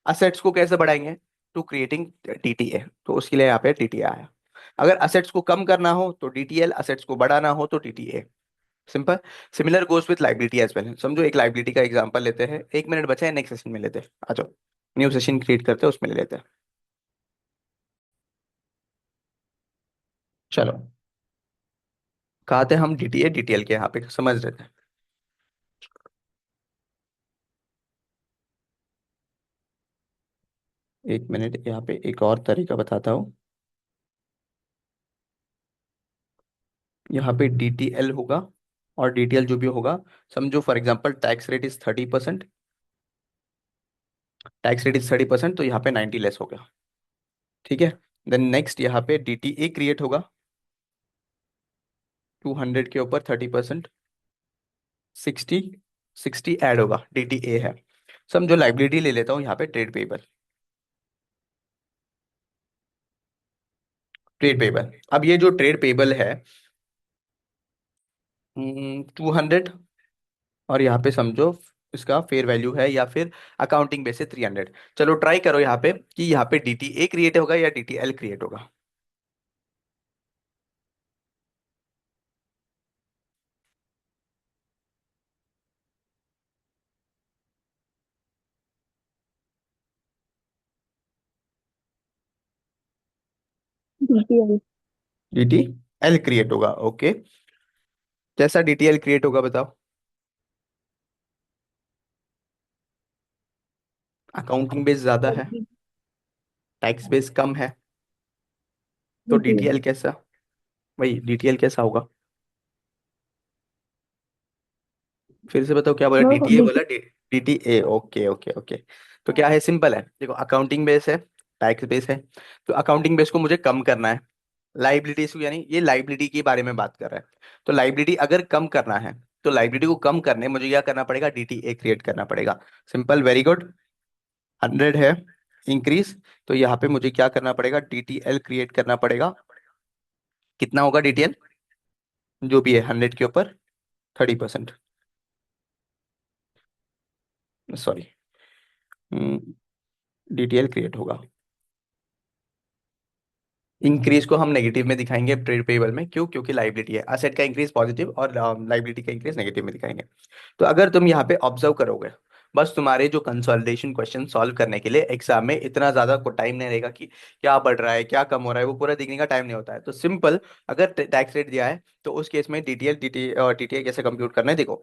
असेट्स को कैसे बढ़ाएंगे? टू क्रिएटिंग टीटीए, तो उसके लिए यहाँ पे टीटीए आया। अगर असेट्स को कम करना हो तो डीटीएल, असेट्स को बढ़ाना हो तो TTA, simple. Similar goes with liability as well. समझो एक लाइबिलिटी का एग्जांपल लेते हैं, 1 मिनट बचा है, नेक्स्ट सेशन में लेते हैं, आ जाओ। न्यू सेशन क्रिएट करते हैं, उसमें ले लेते हैं। चलो, कहा थे हम, डीटीए डीटीएल के यहाँ पे समझ रहे थे। 1 मिनट, यहाँ पे एक और तरीका बताता हूँ। यहाँ पे डीटीएल होगा, और डीटीएल जो भी होगा, समझो for example tax rate is 30%। Tax rate is 30%, तो यहाँ पे 90 लेस हो गया। ठीक है। देन नेक्स्ट यहाँ पे डीटीए क्रिएट होगा, 200 के ऊपर 30%, 60, 60 ऐड होगा, डीटीए है। समझो लाइबिलिटी ले लेता हूँ यहाँ पे, ट्रेड पेबल। ट्रेड पेबल, अब ये जो ट्रेड पेबल है, 200, और यहाँ पे समझो इसका फेयर वैल्यू है, या फिर अकाउंटिंग बेस है 300। चलो ट्राई करो यहाँ पे कि यहाँ पे डीटीए क्रिएट होगा या डीटीएल क्रिएट होगा। डीटीएल। डीटीएल क्रिएट होगा, ओके। जैसा डीटीएल क्रिएट होगा बताओ। अकाउंटिंग बेस ज्यादा है, टैक्स बेस कम है, तो डीटीएल। डीटीएल कैसा? वही डीटीएल कैसा होगा? फिर से बताओ, क्या बोला, डीटीए बोला? DTA, okay okay okay. तो क्या है, सिंपल है, देखो अकाउंटिंग बेस है, टैक्स बेस है, तो अकाउंटिंग बेस को मुझे कम करना है। लाइबिलिटीज को, यानी ये लाइबिलिटी के बारे में बात कर रहा है, तो लाइबिलिटी अगर कम करना है, तो लाइबिलिटी को कम करने मुझे क्या करना पड़ेगा, डीटीए क्रिएट करना पड़ेगा। Simple, very good. 100 है इंक्रीज, तो यहाँ पे मुझे क्या करना पड़ेगा, डीटीएल क्रिएट करना पड़ेगा। कितना होगा डीटीएल? जो भी है 100 के ऊपर 30%, सॉरी, डीटीएल क्रिएट होगा। इंक्रीज को हम नेगेटिव में दिखाएंगे ट्रेड पेबल में, क्यों? क्योंकि लाइबिलिटी है, असेट का इंक्रीज पॉजिटिव और लाइबिलिटी का इंक्रीज नेगेटिव में दिखाएंगे। तो अगर तुम यहाँ पे ऑब्जर्व करोगे, बस तुम्हारे जो कंसोलिडेशन क्वेश्चन सॉल्व करने के लिए एग्जाम में इतना ज्यादा को टाइम नहीं रहेगा कि क्या बढ़ रहा है क्या कम हो रहा है, वो पूरा देखने का टाइम नहीं होता है। तो सिंपल, अगर टैक्स रेट दिया है तो उस केस में डीटीएल टीटीए कैसे कंप्यूट करना है देखो।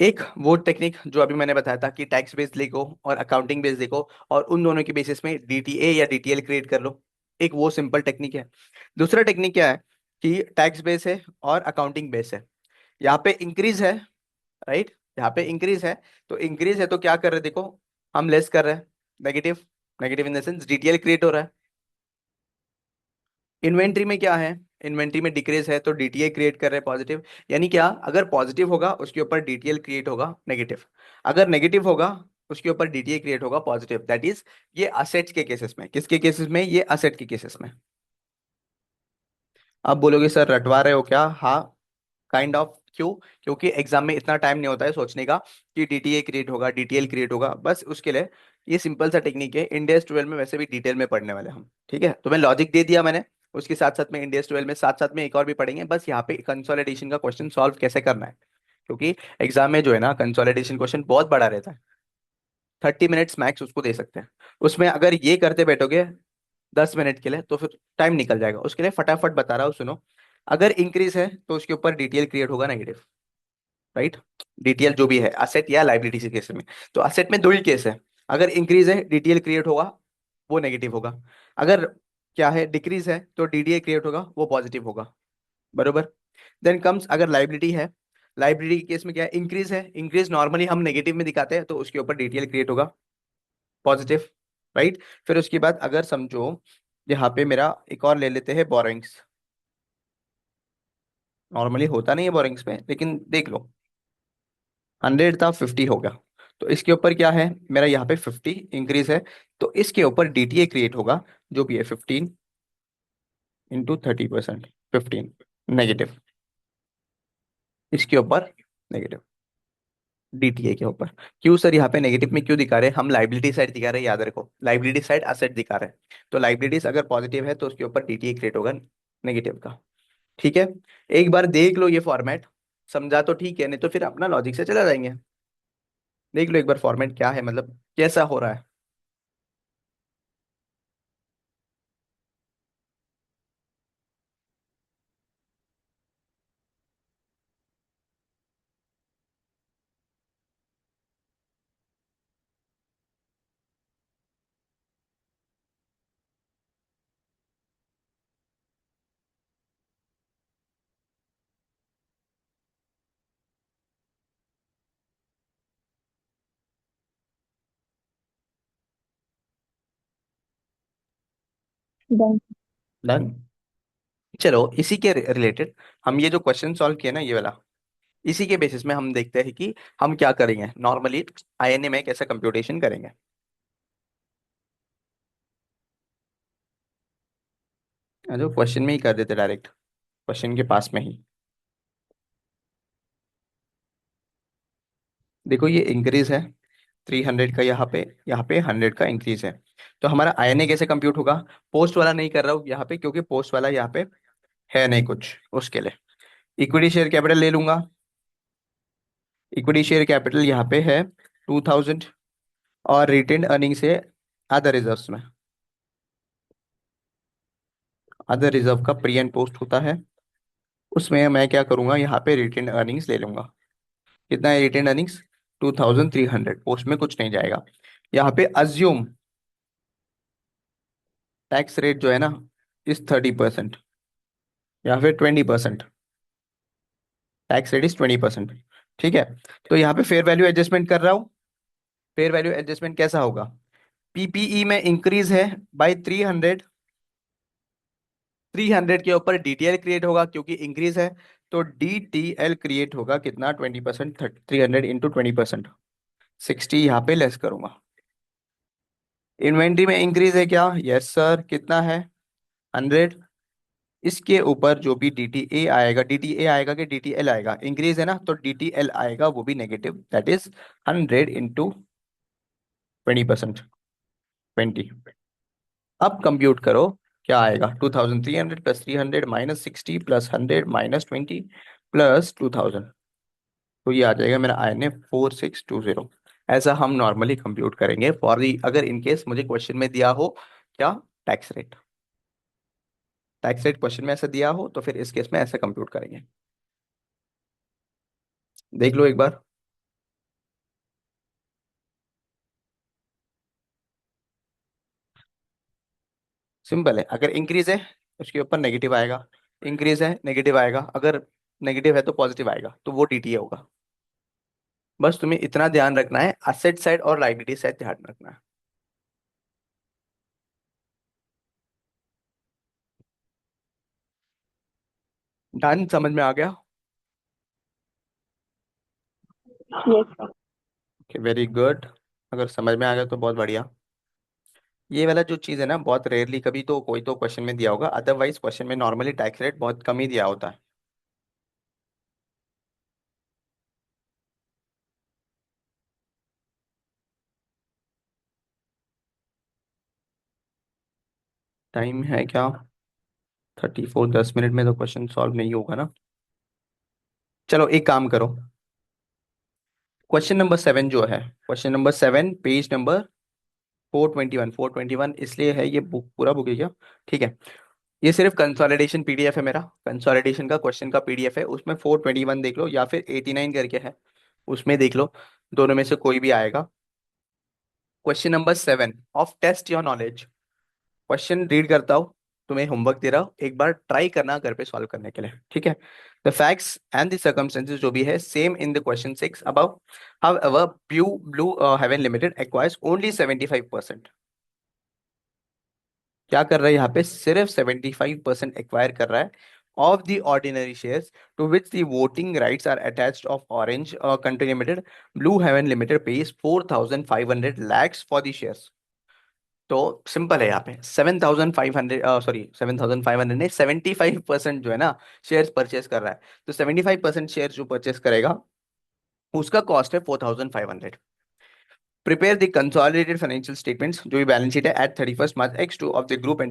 एक वो टेक्निक जो अभी मैंने बताया था कि टैक्स बेस लिखो और अकाउंटिंग बेस लिखो, और उन दोनों के बेसिस में डीटीए या डीटीएल क्रिएट कर लो। एक वो सिंपल टेक्निक है। दूसरा टेक्निक क्या है कि टैक्स बेस है और अकाउंटिंग बेस है, यहाँ पे इंक्रीज है, राइट, यहाँ पे इंक्रीज है। तो इंक्रीज है तो क्या कर रहे हैं देखो, हम लेस कर रहे हैं, negative, negative in the sense DTL create हो रहा है। इन्वेंट्री में क्या है, इन्वेंट्री में डिक्रीज है तो डीटीए क्रिएट कर रहे हैं पॉजिटिव। यानी क्या, अगर पॉजिटिव होगा उसके ऊपर डीटीएल क्रिएट होगा नेगेटिव, अगर नेगेटिव होगा उसके ऊपर डीटीए क्रिएट होगा पॉजिटिव। दैट इज, ये असेट्स के केसेस में, किसके केसेस में, ये असेट के केसेस में। आप बोलोगे सर रटवा रहे हो क्या? हाँ, काइंड ऑफ। क्यों? क्योंकि एग्जाम में इतना टाइम नहीं होता है सोचने का कि डीटीए क्रिएट होगा डीटीएल क्रिएट होगा, बस उसके लिए ये सिंपल सा टेक्निक है। इंडेक्स 12 में वैसे भी डिटेल में पढ़ने वाले हम, ठीक है, तो मैं लॉजिक दे दिया मैंने। उसके साथ साथ में इंडेक्स 12 में साथ साथ में एक और भी पढ़ेंगे, बस यहाँ पे कंसोलिडेशन का क्वेश्चन सॉल्व कैसे करना है। क्योंकि एग्जाम में जो है ना कंसोलिडेशन क्वेश्चन बहुत बड़ा रहता है, 30 मिनट्स मैक्स उसको दे सकते हैं। उसमें अगर ये करते बैठोगे 10 मिनट के लिए तो फिर टाइम निकल जाएगा। उसके लिए फटाफट बता रहा हूँ सुनो। अगर इंक्रीज है तो उसके ऊपर डीटीएल क्रिएट होगा नेगेटिव, राइट। डीटीएल जो भी है असेट या लाइबिलिटी के केस में, तो असेट में दो ही केस है। अगर इंक्रीज है डीटीएल क्रिएट होगा, वो नेगेटिव होगा। अगर क्या है, डिक्रीज है तो डीडीए क्रिएट होगा, वो पॉजिटिव होगा, बरोबर। देन कम्स, अगर लाइबिलिटी है, लाइबिलिटी के केस में क्या है, इंक्रीज है, इंक्रीज नॉर्मली हम नेगेटिव में दिखाते हैं तो उसके ऊपर डीटीएल क्रिएट होगा पॉजिटिव, राइट। फिर उसके बाद अगर समझो, यहाँ पे मेरा एक और ले लेते हैं बोरिंग्स। नॉर्मली होता नहीं है बोरिंग्स में, लेकिन देख लो, 100 था 50 हो गया, तो इसके ऊपर क्या है, मेरा यहाँ पे 50 इंक्रीज है, तो इसके ऊपर डीटीए क्रिएट होगा, जो भी है 15 × 30%, 15 नेगेटिव, इसके ऊपर नेगेटिव, डीटीए के ऊपर। क्यों सर यहाँ पे नेगेटिव में क्यों दिखा रहे हैं? हम लाइबिलिटी साइड दिखा रहे हैं, याद रखो, लाइबिलिटी साइड असेट दिखा रहे हैं। तो लाइबिलिटीज अगर पॉजिटिव है तो उसके ऊपर डीटीए क्रिएट होगा नेगेटिव का, ठीक है। एक बार देख लो ये फॉर्मेट, समझा तो ठीक है, नहीं तो फिर अपना लॉजिक से चला जाएंगे। देख लो एक बार फॉर्मेट क्या है, मतलब कैसा हो रहा है। डन। डन। चलो इसी के रिलेटेड हम ये जो क्वेश्चन सॉल्व किया ना ये वाला, इसी के बेसिस में हम देखते हैं कि हम क्या करेंगे नॉर्मली आईएनए में कैसे कंप्यूटेशन करेंगे। जो क्वेश्चन में ही कर देते डायरेक्ट, क्वेश्चन के पास में ही। देखो ये इंक्रीज है 300 का, यहाँ पे 100 का इंक्रीज है। तो हमारा आईएनए कैसे कंप्यूट होगा? पोस्ट वाला नहीं कर रहा हूँ यहाँ पे, क्योंकि पोस्ट वाला यहाँ पे है नहीं कुछ उसके लिए। इक्विटी शेयर कैपिटल ले लूंगा। इक्विटी शेयर कैपिटल यहाँ पे है 2000, और रिटेन अर्निंग्स है अदर रिजर्व्स में। अदर रिजर्व का प्री एंड पोस्ट होता है, उसमें मैं क्या करूंगा, यहाँ पे रिटेन अर्निंग्स ले लूंगा। कितना है रिटेन अर्निंग्स? 2300, पोस्ट में कुछ नहीं जाएगा। यहाँ पे अज्यूम टैक्स रेट जो है ना इस 30%, या फिर 20%, टैक्स रेट इज 20%, ठीक है। तो यहाँ पे फेयर वैल्यू एडजस्टमेंट कर रहा हूँ। फेयर वैल्यू एडजस्टमेंट कैसा होगा? पीपीई में इंक्रीज है बाई 300, 300 के ऊपर डीटीएल क्रिएट होगा क्योंकि इंक्रीज है, तो डीटीएल क्रिएट होगा कितना, 20%, 300 × 20%, 60 यहाँ पे लेस करूंगा। इन्वेंट्री में इंक्रीज है क्या? यस सर, कितना है? 100, इसके ऊपर जो भी डी टी ए आएगा, डी टी ए आएगा कि डी टी एल आएगा, इंक्रीज है ना, तो डी टी एल आएगा वो भी नेगेटिव, दैट इज 100 इंटू 20%, 20। अब कंप्यूट करो क्या आएगा, 2300 plus 300 minus 60 plus 100 minus 20 plus 2000। तो ये आ जाएगा मेरा आई एन ए 4620। ऐसा हम नॉर्मली कंप्यूट करेंगे फॉर दी, अगर इनकेस मुझे क्वेश्चन में दिया हो क्या, tax rate. Tax rate question में ऐसा दिया हो तो फिर इस केस में ऐसे कंप्यूट करेंगे। देख लो एक बार। सिंपल है, अगर इंक्रीज है उसके ऊपर नेगेटिव आएगा, इंक्रीज है नेगेटिव आएगा, अगर नेगेटिव है तो पॉजिटिव आएगा, तो वो टीटीए होगा। बस तुम्हें इतना ध्यान रखना है, असेट साइड और लाइबिलिटी साइड ध्यान रखना है। डन, समझ में आ गया? Yes sir. Okay, very good. अगर समझ में आ गया तो बहुत बढ़िया। ये वाला जो चीज़ है ना, बहुत रेयरली कभी तो कोई तो क्वेश्चन में दिया होगा, अदरवाइज क्वेश्चन में नॉर्मली टैक्स रेट बहुत कम ही दिया होता है। टाइम है क्या? 34, 10 मिनट में तो क्वेश्चन सॉल्व नहीं होगा ना। चलो एक काम करो, क्वेश्चन नंबर 7 जो है, क्वेश्चन नंबर 7 पेज नंबर 421, 421 इसलिए है, ये बुक पूरा बुक है क्या? ठीक है। ये सिर्फ कंसोलिडेशन पीडीएफ है मेरा, कंसोलिडेशन का क्वेश्चन का पीडीएफ है, उसमें 421 देख लो या फिर 89 करके है, उसमें देख लो, दोनों में से कोई भी आएगा। Question number 7 of test your knowledge. Question read करता हूँ, तुम्हें होमवर्क दे रहा हूँ, एक बार ट्राई करना घर पे सॉल्व करने के लिए, ठीक है? The facts and the circumstances जो भी है same in the question 6 above, however Blue Blue Haven Limited acquires only 75%। क्या कर रहा है यहाँ पे, सिर्फ 75% एक्वायर कर रहा है of the ordinary shares to which the voting rights are attached of Orange Country Limited. Blue Haven Limited pays 4500 for the shares. तो सिंपल है यहाँ पे 7500, सॉरी 7500 ने 75% जो है ना शेयर्स परचेस कर रहा है, तो 75% शेयर जो परचेस करेगा उसका कॉस्ट है 4500। Prepare the consolidated financial statements, जो भी बैलेंस शीट है at 31 March X2 of the group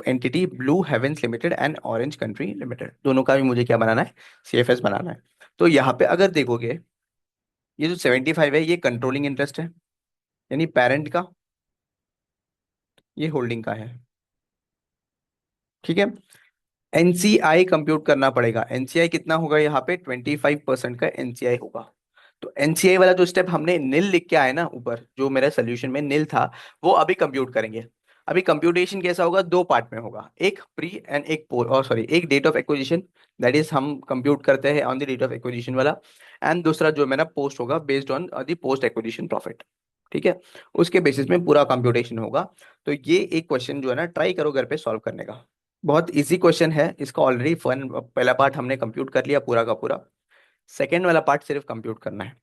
entity Blue Havens Limited and Orange Country Limited, दोनों का भी मुझे क्या बनाना है, सीएफएस बनाना है। तो यहाँ पे अगर देखोगे, ये जो 75 है ये कंट्रोलिंग इंटरेस्ट है, यानी पेरेंट का, ये होल्डिंग का है, ठीक है? एनसीआई कंप्यूट करना पड़ेगा, एनसीआई कितना होगा यहाँ पे, 25% का एनसीआई होगा। तो एनसीआई वाला जो स्टेप हमने नील लिख के आया ना ऊपर, जो मेरे सोल्यूशन में नील था, वो अभी कंप्यूट करेंगे। अभी कंप्यूटेशन कैसा होगा, दो पार्ट में होगा, एक प्री एंड एक पोर, और सॉरी एक date of acquisition, that is हम कंप्यूट करते हैं on the date of acquisition वाला, एंड दूसरा जो मेरा पोस्ट होगा based on the post acquisition profit, ठीक है? उसके बेसिस में पूरा कंप्यूटेशन होगा। तो ये एक क्वेश्चन जो है ना, ट्राई करो घर पे सॉल्व करने का। बहुत इजी क्वेश्चन है, इसका ऑलरेडी फन पहला पार्ट हमने कंप्यूट कर लिया पूरा का पूरा, सेकेंड वाला पार्ट सिर्फ कंप्यूट करना है।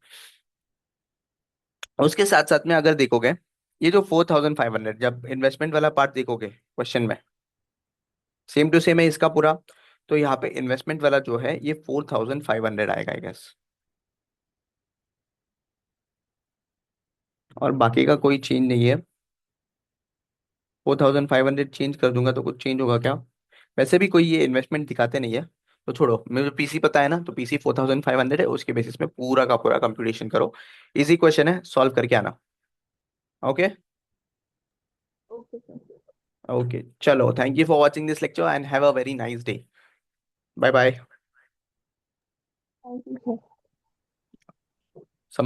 उसके साथ साथ में अगर देखोगे, ये जो 4500, जब इन्वेस्टमेंट वाला पार्ट देखोगे क्वेश्चन में, सेम टू सेम है इसका पूरा। तो यहाँ पे इन्वेस्टमेंट वाला जो है ये 4500 आएगा आई गेस, और बाकी का कोई चेंज नहीं है। 4500 चेंज कर दूंगा तो कुछ चेंज होगा क्या? वैसे भी कोई ये इन्वेस्टमेंट दिखाते नहीं है, तो छोड़ो, मुझे पीसी पता है ना, तो पीसी 4500 है, उसके बेसिस में पूरा का पूरा कंप्यूटेशन करो। इजी क्वेश्चन है, सॉल्व करके आना। ओके। Okay sir. ओके चलो, thank you for watching this lecture and have a very nice day. Bye bye. Thank you sir.